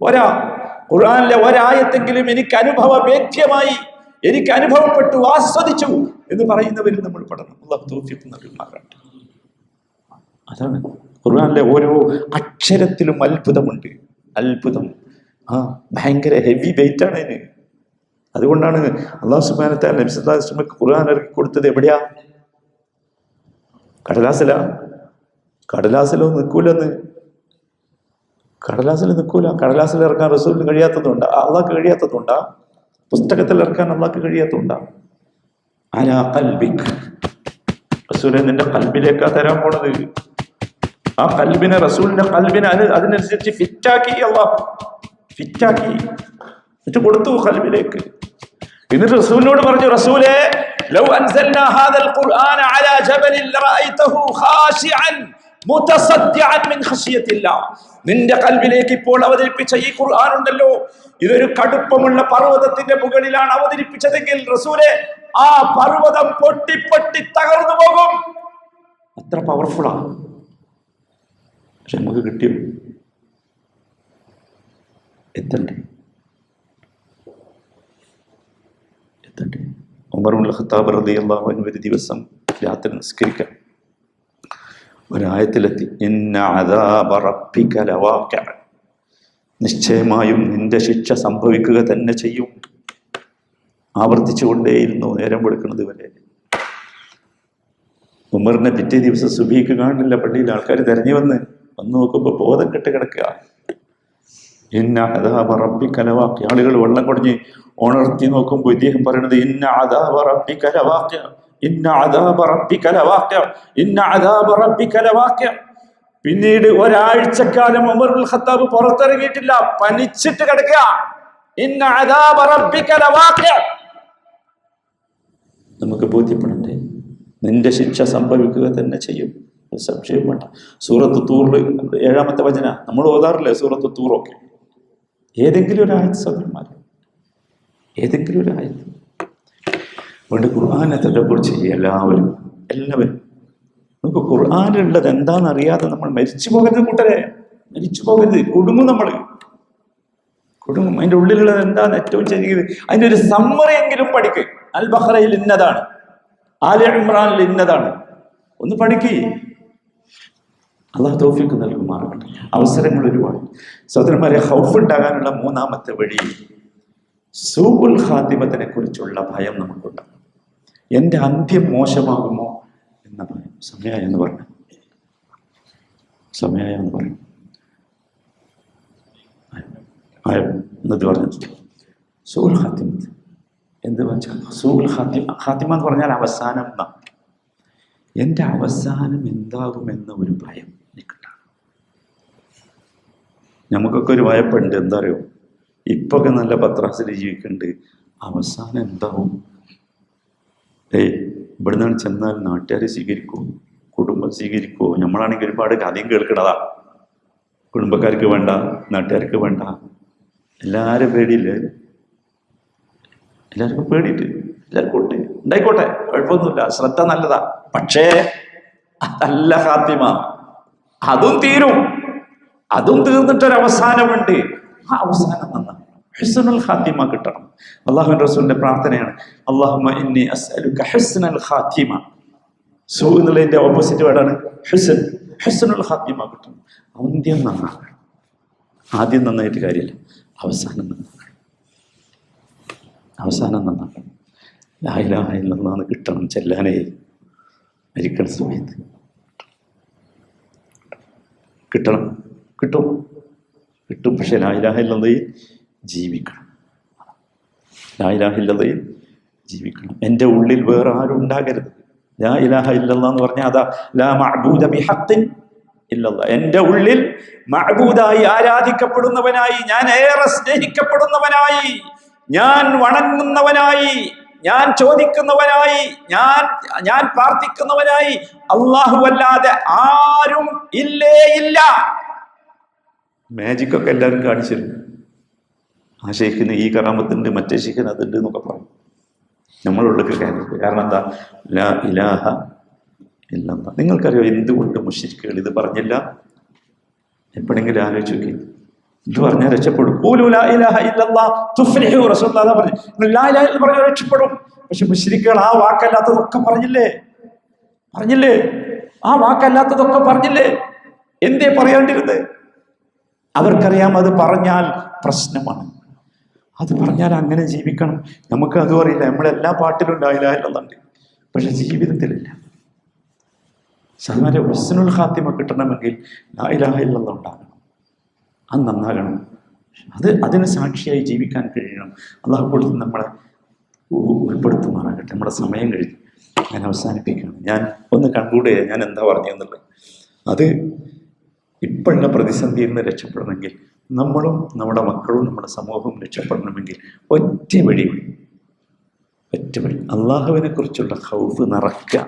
പോരാ. ഖുർആനിലെ ഒരായത്തെങ്കിലും എനിക്ക് അനുഭവവേദ്യമായി, എനിക്ക് അനുഭവപ്പെട്ടു, ആസ്വദിച്ചു എന്ന് പറയുന്നവരിൽ നമ്മൾ പഠനം. അല്ലാഹു തൗഫീഖ് നൽകുമാറാകട്ടെ. അതാണ് ഖുർആനിലെ ഓരോ അക്ഷരത്തിലും അത്ഭുതമുണ്ട്. അത്ഭുതം. ഭയങ്കര ഹെവി വെയിറ്റ് ആണ് അതിന്. അതുകൊണ്ടാണ് അല്ലാഹു സുബ്ഹാനഹു വ തആല നബി സല്ലല്ലാഹു അലൈഹി വസല്ലം ഖുർആൻ ഇറക്കി കൊടുത്തത് എവിടെയാ? കടലാസില. കടലാസിലോ നിൽക്കൂലെന്ന്. കടലാസിൽ നിൽക്കൂല. കടലാസിൽ ഇറക്കാൻ റസൂലിന് കഴിയാത്തതുകൊണ്ടാ? അള്ളാഹ്ക്ക് കഴിയാത്തതുകൊണ്ടാ? പുസ്തകത്തിൽ ഇറക്കാൻ അള്ളാഹ്ക്ക് കഴിയാത്തതുകൊണ്ടാ? അലാ ഖൽബിക്. റസൂലെ നിന്റെ ഖൽബിലേക്കാ തരാൻ പോണത്. ആ ഖൽബിനെ, റസൂലിന്റെ ഖൽബിനെ അതിനനുസരിച്ച് ഫിറ്റാക്കി അള്ളാഹ്. ഫിറ്റാക്കി എന്നിട്ട് കൊടുത്തു ഖൽബിലേക്ക്. എന്നിട്ട് റസൂലിനോട് പറഞ്ഞു, റസൂലേ ലൗ അൻസൽനാ ഹാദൽ ഖുർആന അലാ ജബലിൻ ലറഅയ്തഹു ഖാശിഅൻ മുതസദ്ദിഅൻ മിൻ ഖശിയത്തില്ലാഹ്. നിന്റെ ഖൽബിലേക്ക് ഇപ്പോൾ അവതരിപ്പിച്ച ഈ ഖുർആൻ ഉണ്ടല്ലോ, ഇതൊരു കടുപ്പമുള്ള പർവ്വതത്തിന്റെ മുകളിലാണ് അവതരിപ്പിച്ചതെങ്കിൽ റസൂലേ ആ പർവ്വതം പൊട്ടി പൊട്ടി തകർന്നു പോകും. അത്ര പവർഫുള്ളാ. പക്ഷെ നമുക്ക് കിട്ടിയോ? എത്തണ്ടേ? ഉമർ ഇബ്നുൽ ഖത്താബ് റളിയല്ലാഹു അൻഹു ഒരു ദിവസം രാത്രി നിസ്കരിക്കാൻ ഒരായത്തിലെത്തി. ഇന്ന അദാബ റബ്ബിക ലവാഖിഅ. നിശ്ചയമായും നിന്റെ ശിക്ഷ സംഭവിക്കുക തന്നെ ചെയ്യും. ആവർത്തിച്ചുകൊണ്ടേയിരുന്നു നേരം വെളുക്കുന്നത് വരെ. ഉമറിനെ പിറ്റേ ദിവസം സുബഹിക്ക് കാണില്ല പള്ളിയിൽ. ആൾക്കാർ തെരഞ്ഞു വന്ന് നോക്കുമ്പോൾ ബോധം കെട്ട് കിടക്കുക. ഇന്ന അദാബ റബ്ബിക ലവാഖിഅ. ആളുകൾ വെള്ളം കുടഞ്ഞ് ഉണർത്തി നോക്കുമ്പോൾ ഇദ്ദേഹം പറയുന്നത് ഇന്ന അദാബ റബ്ബിക ലവാഖിഅ, ഇന്ന അദാബ റബ്ബിക ലവാഖിഅ, ഇന്ന അദാബ റബ്ബിക ലവാഖിഅ. പിന്നീട് ഒരാഴ്ചക്കാലം ഉമർ ഇബ്നുൽ ഖത്താബ് പുറത്തിറങ്ങിയിട്ടില്ല. പനിച്ചിട്ട് കിടക്കുക. ഇന്ന അദാബ റബ്ബിക ലവാഖിഅ. നമുക്ക് ബോധ്യപ്പെടണ്ടേ? നിന്റെ ശിക്ഷ സംഭവിക്കുക തന്നെ ചെയ്യും. സംശയം വേണ്ട. സൂറത്ത് തൂറിൽ 7-ാമത്തെ വചന നമ്മൾ ഓതാറില്ലേ? സൂറത്ത് തൂറൊക്കെ ഏതെങ്കിലും ഒരു ആയത്ത് സഹോദരന്മാർ, ഏതെങ്കിലും ഒരു ആയത്ത്. അതുകൊണ്ട് ഖുർആനെ തദബ്ബുർ ചെയ്യുക എല്ലാവരും. നമുക്ക് ഖുർആനിലുള്ളത് എന്താണെന്ന് അറിയാതെ നമ്മൾ മരിച്ചു പോകരുത് കൂട്ടരെ. മരിച്ചു പോകരുത്. കുടുങ്ങും. നമ്മൾ കുടുങ്ങും. അതിൻ്റെ ഉള്ളിലുള്ളത് എന്താന്ന് ഏറ്റവും ചെയ്യുന്നത് അതിൻ്റെ ഒരു സമ്മറി എങ്കിലും പഠിക്കുക. അൽ ബഖറയിൽ ഇന്നതാണ്, ആലി ഇമ്രാനിൽ ഇന്നതാണ്. ഒന്ന് പഠിക്കുക. അള്ളാഹു തൗഫീഖ് നൽകുമാറാകട്ടെ. അവസരങ്ങൾ ഒരുപാട്. സഹോദരന്മാരെ, ഖൗഫ് ഉണ്ടാകാനുള്ള 3-ാമത്തെ വഴി സൂഉൽ ഖാതിമത്തിനെ കുറിച്ചുള്ള ഭയം നമുക്കുണ്ട്. എൻ്റെ അന്ത്യം മോശമാകുമോ എന്ന ഭയം. സമയമായെന്ന് പറഞ്ഞു. എന്നത് പറഞ്ഞു. സൂഉൽ ഖാതിമത്ത് എന്ത് വെച്ചാൽ സൂഉൽ ഖാതിമ എന്ന് പറഞ്ഞാൽ അവസാനം എന്നാണ്. എൻ്റെ അവസാനം എന്താകുമെന്ന ഒരു ഭയം എനിക്കുണ്ടാകും. നമുക്കൊക്കെ ഒരു ഭയപ്പുണ്ട്. എന്താ അറിയോ? ഇപ്പൊക്കെ നല്ല പത്രാസിൽ ജീവിക്കുന്നുണ്ട്. അവസാനം എന്താവും? ഇവിടെ നിന്നാണ് ചെന്നാൽ നാട്ടുകാർ സ്വീകരിക്കുമോ? കുടുംബം സ്വീകരിക്കുമോ? നമ്മളാണെങ്കിൽ ഒരുപാട് കഥയും കേൾക്കണതാ. കുടുംബക്കാർക്ക് വേണ്ട, നാട്ടുകാർക്ക് വേണ്ട. എല്ലാവരും പേടിയില്ലേ? എല്ലാവർക്കും പേടിയിട്ട് എല്ലാവർക്കും ഉണ്ട്. ഉണ്ടായിക്കോട്ടെ, കുഴപ്പമൊന്നുമില്ല. ശ്രദ്ധ നല്ലതാ. പക്ഷേ അതല്ല ഖാത്തിമ. അതും തീരും. അതും തീർന്നിട്ടൊരവസാനമുണ്ട്. ആ അവസാനം നന്നാണ്. ഹുസ്നുൽ ഖാത്തിമ കിട്ടണം. അല്ലാഹുവിൻ്റെ റസൂലിന്റെ പ്രാർത്ഥനയാണ്, അല്ലാഹുമ്മ ഇന്നി അസ്അലുക ഹുസ്നുൽ ഖാത്തിമ. സൂ എന്നുള്ളതിന്റെ ഓപ്പോസിറ്റ് വേർഡാണ് ഹുസ്ൻ. ഹുസ്നുൽ ഖാത്തിമ കിട്ടണം. അന്ത്യം നന്നാകണം. ആദ്യം നന്നായിട്ട് കാര്യമില്ല, അവസാനം നന്നാകണം. അവസാനം നന്നാകണം. ലാ ഇലാഹ ഇല്ലല്ലാഹ് കിട്ടണം ചെല്ലാനേ മരിക്കണ സമയത്ത്. കിട്ടണം, കിട്ടും. പക്ഷെ ലാ ഇലാഹ ഇല്ലല്ലാഹ് ജീവിക്കണം. ലാ ഇലാഹ ഇല്ലല്ലാഹ് ജീവിക്കണം. എൻ്റെ ഉള്ളിൽ വേറെ ആരും ഉണ്ടാകരുത്. ലാ ഇലാഹ ഇല്ലല്ലാഹ് എന്ന് പറഞ്ഞാൽ അതാ ലാ മഅബൂദ ബിഹഖ്ഇൻ ഇല്ലല്ലാഹ്. എൻ്റെ ഉള്ളിൽ മഅബൂദായി ആരാധിക്കപ്പെടുന്നവനായി, ഞാൻ ഏറെ സ്നേഹിക്കപ്പെടുന്നവനായി, ഞാൻ വണങ്ങുന്നവനായി, ഞാൻ ചോദിക്കുന്നവനായി, ഞാൻ പ്രാർത്ഥിക്കുന്നവനായി അല്ലാഹുവല്ലാതെ ആരും ഇല്ലേ ഇല്ല. മാജിക്കൊക്കെ എല്ലാവരും കാണിച്ചിരുന്നു. ആ ശൈഖിന് ഈ കറാമത്തുണ്ട്, മറ്റേ ശൈഖിന് അതുണ്ട് എന്നൊക്കെ പറയും. നമ്മളുള്ളൊക്കെ കാര്യമില്ല. കാരണം എന്താ? ലാ ഇലാഹ ഇല്ലല്ലാഹ്. നിങ്ങൾക്കറിയോ എന്തുകൊണ്ട് മുശ്രിക്കുകൾ ഇത് പറഞ്ഞില്ല? എപ്പോഴെങ്കിലും ആലോചിച്ച് നോക്കി. ഇത് പറഞ്ഞാൽ രക്ഷപ്പെടും. ഖൂലൂ ലാ ഇലാഹ ഇല്ലല്ലാഹ് തുഫ്ലിഹൂ. റസൂലുള്ളാഹി പറഞ്ഞു, ലാ ഇലാഹ ഇല്ലല്ലാഹ് പറഞ്ഞാൽ രക്ഷപ്പെടും. പക്ഷെ മുശ്രിക്കുകൾ ആ വാക്കല്ലാത്തതൊക്കെ പറഞ്ഞില്ലേ? ആ വാക്കല്ലാത്തതൊക്കെ പറഞ്ഞില്ലേ? എന്തേ പറയാണ്ടിരുന്നത്? അവർക്കറിയാം അത് പറഞ്ഞാൽ പ്രശ്നമാണ്. അത് പറഞ്ഞാൽ അങ്ങനെ ജീവിക്കണം. നമുക്ക് അതും അറിയില്ല. നമ്മളെല്ലാ പാട്ടിലും ലാ ഇലാഹ ഇല്ലല്ലാഹ് ഉണ്ട്, പക്ഷെ ജീവിതത്തിലില്ല. സാധാരണ ഹുസ്നുൽ ഖാത്തിമ കിട്ടണമെങ്കിൽ ലാ ഇലാഹ ഇല്ലല്ലാഹ് ഉണ്ടാകണം. അത് നന്നാകണം. അതിന് സാക്ഷിയായി ജീവിക്കാൻ കഴിയണം. അള്ളാഹു കൊടുത്ത് നമ്മളെ ഉൾപ്പെടുത്തുമാറാകട്ടെ. നമ്മുടെ സമയം കഴിഞ്ഞു. ഞാൻ അവസാനിപ്പിക്കണം. ഞാൻ ഒന്ന് കൺക്ലൂഡ് ചെയ്യാം. ഞാൻ എന്താ പറഞ്ഞെന്നുള്ളത്. അത് ഇപ്പോഴുള്ള പ്രതിസന്ധിയിൽ നിന്ന് രക്ഷപ്പെടണമെങ്കിൽ, നമ്മളും നമ്മുടെ മക്കളും നമ്മുടെ സമൂഹവും രക്ഷപ്പെടണമെങ്കിൽ ഒറ്റ വഴി, അള്ളാഹുവിനെ കുറിച്ചുള്ള ഖൗഫ് നിറയ്ക്കുക.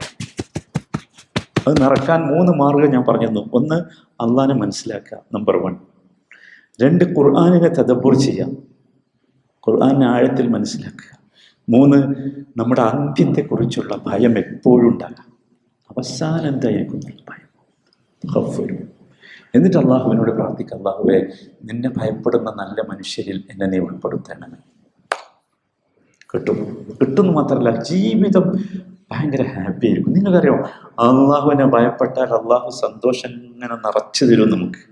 അത് നിറക്കാൻ 3 മാർഗം ഞാൻ പറഞ്ഞു തന്നു. 1, അള്ളാഹിനെ മനസ്സിലാക്കുക, നമ്പർ 1. 2, ഖുർആനിനെ തദബ്ബുർ ചെയ്യുക, ഖുർആനെ ആഴത്തിൽ മനസ്സിലാക്കുക. 3, നമ്മുടെ അന്ത്യത്തെക്കുറിച്ചുള്ള ഭയം എപ്പോഴും ഉണ്ടാകുക. അവസാനം എന്തായിരിക്കും ഭയം, ഖൗഫ് വരും. എന്നിട്ട് അള്ളാഹുവിനോട് പ്രാർത്ഥിക്കുക, അള്ളാഹുവേ, നിന്നെ ഭയപ്പെടുന്ന നല്ല മനുഷ്യരിൽ എന്നെ നീ ഉൾപ്പെടുത്തണമേ. കിട്ടുമെന്ന് മാത്രമല്ല, ജീവിതം ഭയങ്കര ഹാപ്പി ആയിരിക്കും. നിങ്ങൾക്കറിയാം, അള്ളാഹുവിനെ ഭയപ്പെട്ടാൽ അള്ളാഹു സന്തോഷം ഇങ്ങനെ നിറച്ചു തരും. നമുക്ക്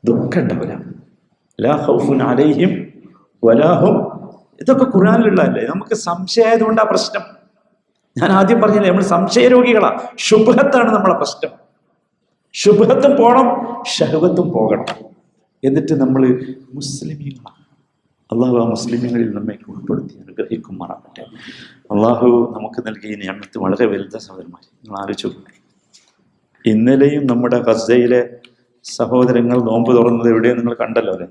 ദുഃഖം ഉണ്ടാവില്ല. ലാ ഖൗഫുൻ അലൈഹിം വലാ ഹും. ഇതൊക്കെ ഖുർആനിലുള്ളതല്ലേ? നമുക്ക് സംശയമായതുകൊണ്ടാ പ്രശ്നം. ഞാൻ ആദ്യം പറഞ്ഞില്ലേ, നമ്മൾ സംശയരോഗികളാ. ശുബ്ഹത്താണ് നമ്മളെ പ്രശ്നം. ശുബ്ഹത്തും പോകണം, ശഹവത്തും പോകണം. എന്നിട്ട് നമ്മൾ മുസ്ലിമീങ്ങളാണ്. അള്ളാഹു ആ മുസ്ലിമീങ്ങളിൽ നമ്മെ ഉൾപ്പെടുത്തി അനുഗ്രഹിക്കുമാറാകട്ടെ. അള്ളാഹു നമുക്ക് നൽകിയ നിഅമത്ത് വളരെ വലുത സഹോദരന്മാർ. നിങ്ങൾ ആലോചിച്ചു. ഇന്നലെയും നമ്മുടെ ഗസയിലെ സഹോദരങ്ങൾ നോമ്പ് തുറന്നത് എവിടെയും നിങ്ങൾ കണ്ടല്ലോ അല്ലേ?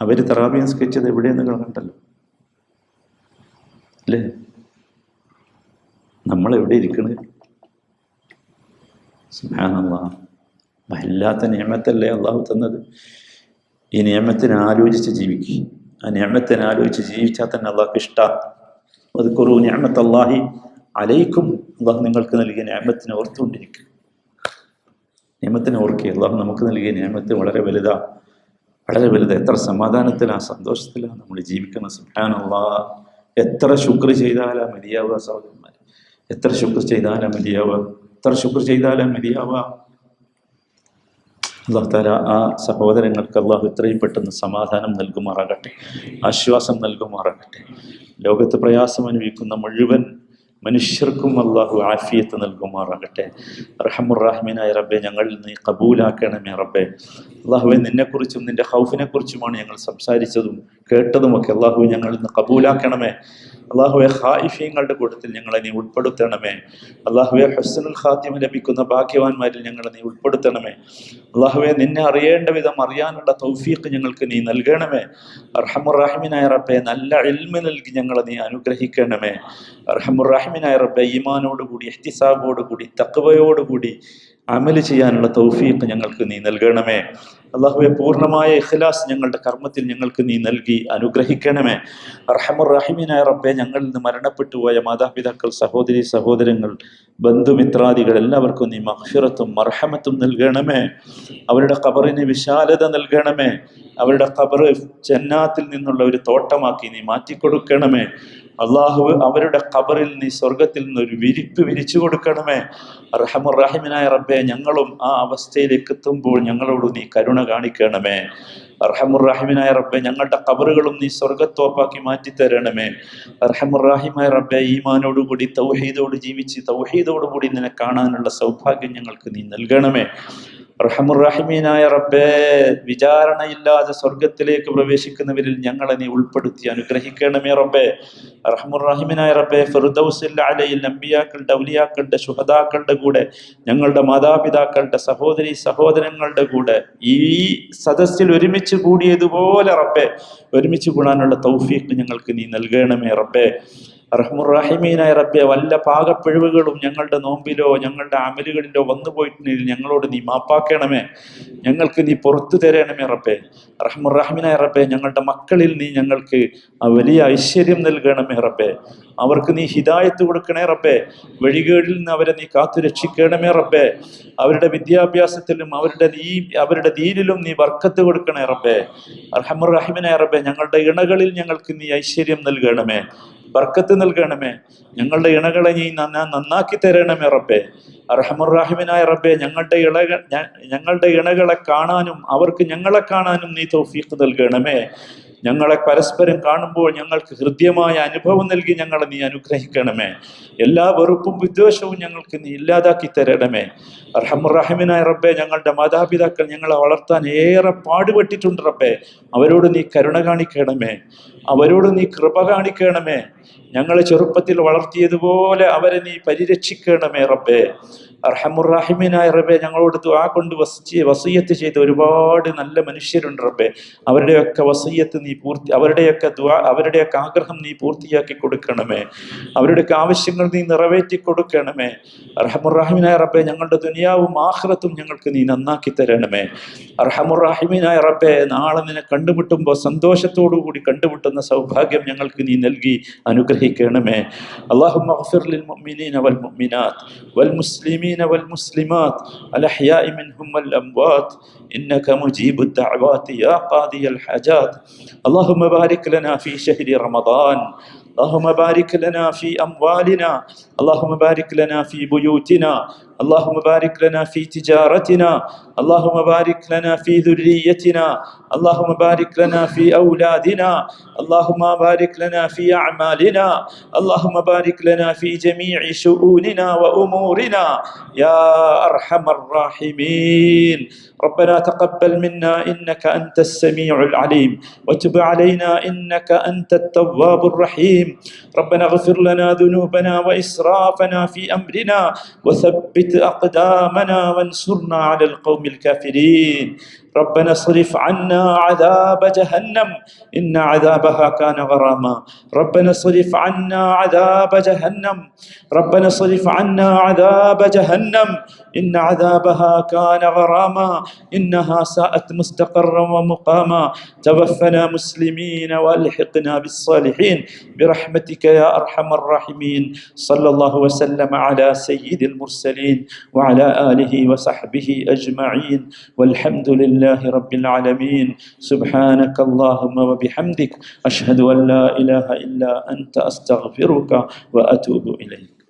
അവർ തറാവീഹ് നിസ്കരിച്ചത് എവിടെയും നിങ്ങൾ കണ്ടല്ലോ അല്ലേ? നമ്മളെവിടെ ഇരിക്കണേ? സുബ്ഹാനല്ലാഹ്. വല്ലാത്ത നിഅമത്തല്ലേ അള്ളാഹു തന്നത്. ഈ നിഅമത്തിനെ ആലോചിച്ച് ജീവിക്കുക. ആ നിഅമത്തിനെ ആലോചിച്ച് ജീവിച്ചാൽ തന്നെ അള്ളാഹ്ക്ക് ഇഷ്ടമാണ്. വദ്കുറൂ നിഅമത്തല്ലാഹി അലൈക്കും. അള്ളാഹു നിങ്ങൾക്ക് നൽകിയ നിഅമത്തിനെ ഓർത്തുകൊണ്ടിരിക്കുക. നിഅമത്തിനെ ഓർക്കുക. അള്ളാഹു നമുക്ക് നൽകിയ നിഅമത്ത് വളരെ വലുതാണ്, വളരെ വലുത്. എത്ര സമാധാനത്തിലാണ്, സന്തോഷത്തിലാണ് നമ്മൾ ജീവിക്കുന്നത്. സുബ്ഹാനല്ലാഹ്. എത്ര ശുക്ർ ചെയ്താലാ മതിയാവുക സഹോദരന്മാർ? എത്ര ശുക്ർ ചെയ്താലാ മതിയാവുക? അല്ലാഹു തആല ആ സഹോദരങ്ങൾക്ക് അള്ളാഹു എത്രയും പെട്ടെന്ന് സമാധാനം നൽകുമാറാകട്ടെ, ആശ്വാസം നൽകുമാറാകട്ടെ. ലോകത്ത് പ്രയാസം അനുഭവിക്കുന്ന മുഴുവൻ മനുഷ്യർക്കും അള്ളാഹു ആഫിയത്ത് നൽകുമാറാകട്ടെ. റഹ്മുർ-റഹീമായ റബ്ബെ, ഞങ്ങളിൽ നീ കബൂലാക്കണമേ റബ്ബെ. അള്ളാഹുവെ, നിന്നെക്കുറിച്ചും നിന്റെ ഖൗഫിനെ കുറിച്ചുമാണ് ഞങ്ങൾ സംസാരിച്ചതും കേട്ടതുമൊക്കെ. അള്ളാഹു ഞങ്ങളിൽ നിന്ന് കബൂലാക്കണമേ. അള്ളാഹുവെ, ഖായിഫീങ്ങളുടെ കൂട്ടത്തിൽ ഞങ്ങളെ നീ ഉൾപ്പെടുത്തണമേ. അള്ളാഹുവെ, ഹുസ്നുൽ ഖാത്തിമ ലഭിക്കുന്ന ഭാഗ്യവാന്മാരിൽ ഞങ്ങളെ നീ ഉൾപ്പെടുത്തണമേ. അള്ളാഹുവെ, നിന്നെ അറിയേണ്ട വിധം അറിയാനുള്ള തൗഫീഖ് ഞങ്ങൾക്ക് നീ നൽകണമേ. അർഹമുർ-റഹീമായ റബ്ബെ, നല്ല ഇൽമ നൽകി ഞങ്ങളെ നീ അനുഗ്രഹിക്കണമേ. അർഹമുർ-റഹീമായ റബ്ബെ, ഈമാനോടുകൂടി, ഇഹ്തിസാബോടുകൂടി, തഖ്വയോടുകൂടി അമല് ചെയ്യാനുള്ള തൗഫീഖ് ഞങ്ങൾക്ക് നീ നൽകണമേ. അള്ളാഹുവെ, പൂർണ്ണമായ ഇഖ്ലാസ് ഞങ്ങളുടെ കർമ്മത്തിൽ ഞങ്ങൾക്ക് നീ നൽകി അനുഗ്രഹിക്കണമേ. അർഹമുർ-റഹീമായ റബ്ബെ, ഞങ്ങളിൽ നിന്ന് മരണപ്പെട്ടു പോയ മാതാപിതാക്കൾ, സഹോദരി സഹോദരങ്ങൾ, ബന്ധുമിത്രാദികൾ എല്ലാവർക്കും നീ മഗ്ഫിറത്തും മർഹമത്തും നൽകണമേ. അവരുടെ ഖബറിന് വിശാലത നൽകണമേ. അവരുടെ ഖബർ ജന്നാത്തിൽ നിന്നുള്ള ഒരു തോട്ടമാക്കി നീ മാറ്റിക്കൊടുക്കണമേ. അള്ളാഹു, അവരുടെ ഖബറിൽ നീ സ്വർഗത്തിൽ നിന്നൊരു വിരിപ്പ് വിരിച്ചു കൊടുക്കണമേ. അർഹമുർ-റഹീമായ റബ്ബെ, ഞങ്ങളും ആ അവസ്ഥയിലേക്ക് എത്തുമ്പോൾ ഞങ്ങളോട് നീ കരുണ കാണിക്കണമേ. അർഹമുർ-റഹീമായ റബ്ബെ, ഞങ്ങളുടെ ഖബറുകളും നീ സ്വർഗത്തോപ്പാക്കി മാറ്റിത്തരണമേ. അർഹമുർ-റഹീമായ റബ്ബെ, ഈമാനോടുകൂടി തൗഹീദോട് ജീവിച്ച് തൗഹീദോടുകൂടി നിന്നെ കാണാനുള്ള സൗഭാഗ്യം ഞങ്ങൾക്ക് നീ നൽകണമേ. റഹമുറഹിമീനായ റബ്ബേ, വിചാരണയില്ലാതെ സ്വർഗത്തിലേക്ക് പ്രവേശിക്കുന്നവരിൽ ഞങ്ങളെ നീ ഉൾപ്പെടുത്തി അനുഗ്രഹിക്കണമേ റബ്ബേ. റഹമുറഹിമീനായ റബ്ബേ, ഫിർദൗസിൽ അലയിൽ നബിയാക്കളുടെ, ഔലിയാക്കളുടെ, ശുഹദാക്കളുടെ കൂടെ, ഞങ്ങളുടെ മാതാപിതാക്കളുടെ, സഹോദരി സഹോദരങ്ങളുടെ കൂടെ ഈ സദസ്സിൽ ഒരുമിച്ച് കൂടിയതുപോലെ റബ്ബേ ഒരുമിച്ച് കൂടാനുള്ള തൗഫീഖ് ഞങ്ങൾക്ക് നീ നൽകണമേ റബ്ബേ. റഹ്മുറഹിമീനായ റബ്ബേ, വല്ല പാകപ്പിഴവുകളും ഞങ്ങളുടെ നോമ്പിലോ ഞങ്ങളുടെ അമലുകളിലോ വന്നുപോയിട്ടുണ്ടെങ്കിൽ ഞങ്ങളോട് നീ മാപ്പാക്കണമേ, ഞങ്ങൾക്ക് നീ പുറത്തു തരണമേ റബ്ബേ. റഹ്മുറഹിമീനായ റബ്ബേ, ഞങ്ങളുടെ മക്കളിൽ നീ ഞങ്ങൾക്ക് വലിയ ഐശ്വര്യം നൽകണമേ റബ്ബേ. അവർക്ക് നീ ഹിദായത്ത് കൊടുക്കണേ റബ്ബേ. വഴികേടിൽ നിന്ന് അവരെ നീ കാത്തു രക്ഷിക്കണമേ റബ്ബേ. അവരുടെ വിദ്യാഭ്യാസത്തിലും അവരുടെ ദീനിലും നീ ബർക്കത്ത് കൊടുക്കണേ റബ്ബേ. റഹ്മുറഹിമീനായ റബ്ബേ, ഞങ്ങളുടെ ഇണകളിൽ ഞങ്ങൾക്ക് നീ ഐശ്വര്യം നൽകണമേ, ബർക്കത്ത് നൽകണമേ. ഞങ്ങളുടെ ഇണകളെ നീ നന്നാക്കി തരണമേ റബ്ബേ. റഹ്മുറഹിമീനായ റബ്ബേ, ഞങ്ങളുടെ ഇണകളെ കാണാനും അവർക്ക് ഞങ്ങളെ കാണാനും നീ തൗഫീഖ് നൽകണമേ. ഞങ്ങളെ പരസ്പരം കാണുമ്പോൾ ഞങ്ങൾക്ക് ഹൃദ്യമായ അനുഭവം നൽകി ഞങ്ങളെ നീ അനുഗ്രഹിക്കണമേ. എല്ലാ വെറുപ്പും വിദ്വേഷവും ഞങ്ങൾക്ക് നീ ഇല്ലാതാക്കി തരണമേ. റഹ്മുറഹിമീനായ റബ്ബേ, ഞങ്ങളുടെ മാതാപിതാക്കൾ ഞങ്ങളെ വളർത്താൻ ഏറെ പാടുപെട്ടിട്ടുണ്ട് റബ്ബേ. അവരോട് നീ കരുണ കാണിക്കണമേ, അവരോട് നീ കൃപ കാണിക്കണമേ. ഞങ്ങളെ ചെറുപ്പത്തിൽ വളർത്തിയതുപോലെ അവരെ നീ പരിരക്ഷിക്കണമേ റബ്ബേ. അർഹമുറഹിമീനായ റബ്ബേ, ഞങ്ങളോട് ദുആ കൊണ്ട് വസിയ്യത്ത് ചെയ്ത ഒരുപാട് നല്ല മനുഷ്യരുണ്ട് റബ്ബേ. അവരുടെയൊക്കെ വസിയ്യത്ത് നീ അവരുടെയൊക്കെ ആഗ്രഹം നീ പൂർത്തിയാക്കി കൊടുക്കണമേ. അവരുടെയൊക്കെ ആവശ്യങ്ങൾ നീ നിറവേറ്റി കൊടുക്കണമേ. അർഹമുറഹിമീനായ റബ്ബേ, ഞങ്ങളുടെ ദുനിയാവും ആഖിറത്തും ഞങ്ങൾക്ക് നീ നന്നാക്കി തരണമേ. അർഹമുറഹിമീനായ റബ്ബേ, നാളെ നിന്നെ കണ്ടുമുട്ടുമ്പോൾ സന്തോഷത്തോടു കൂടി കണ്ടുമുട്ടുന്ന സൗഭാഗ്യം ഞങ്ങൾക്ക് നീ നൽകി അനുഗ്രഹിക്കണമേ. അല്ലാഹുമ്മ ഗ്ഫിർ ലിൽ മുഅ്മിനീന വൽ മുഅ്മിനാത്ത് വൽ മുസ്ലിമീന والمسلمات الأحياء منهم والأموات إنك مجيب الدعوات يا قاضي الحاجات. اللهم بارك لنا في شهر رمضان، اللهم بارك لنا في أموالنا، اللهم بارك لنا في بيوتنا، اللهم بارك لنا في تجارتنا، اللهم بارك لنا في ذريتنا، اللهم بارك لنا في أولادنا، اللهم بارك لنا في أعمالنا، اللهم بارك لنا في جميع شؤوننا وأمورنا يا أرحم الراحمين. ربنا تقبل منا إنك أنت السميع العليم، وتب علينا إنك أنت التواب الرحيم. ربنا اغفر لنا ذنوبنا وإسرافنا في أمرنا، وثبت أقدامنا وانصرنا على القوم الكافرين. ربنا اصرف عنا عذاب جهنم إن عذابها كان غراما. ربنا اصرف عنا عذاب جهنم، ربنا اصرف عنا عذاب جهنم إن عذابها كان غراما إنها ساءت مستقرا ومقاما. توفنا مسلمين والحقنا بالصالحين برحمتك يا أرحم الراحمين. صلى الله وسلم على سيد المرسلين وعلى آله وصحبه أجمعين، والحمد لله رب العالمين. سبحانك اللهم وبحمدك أشهد أن لا إله إلا أنت أستغفرك وأتوب إليك.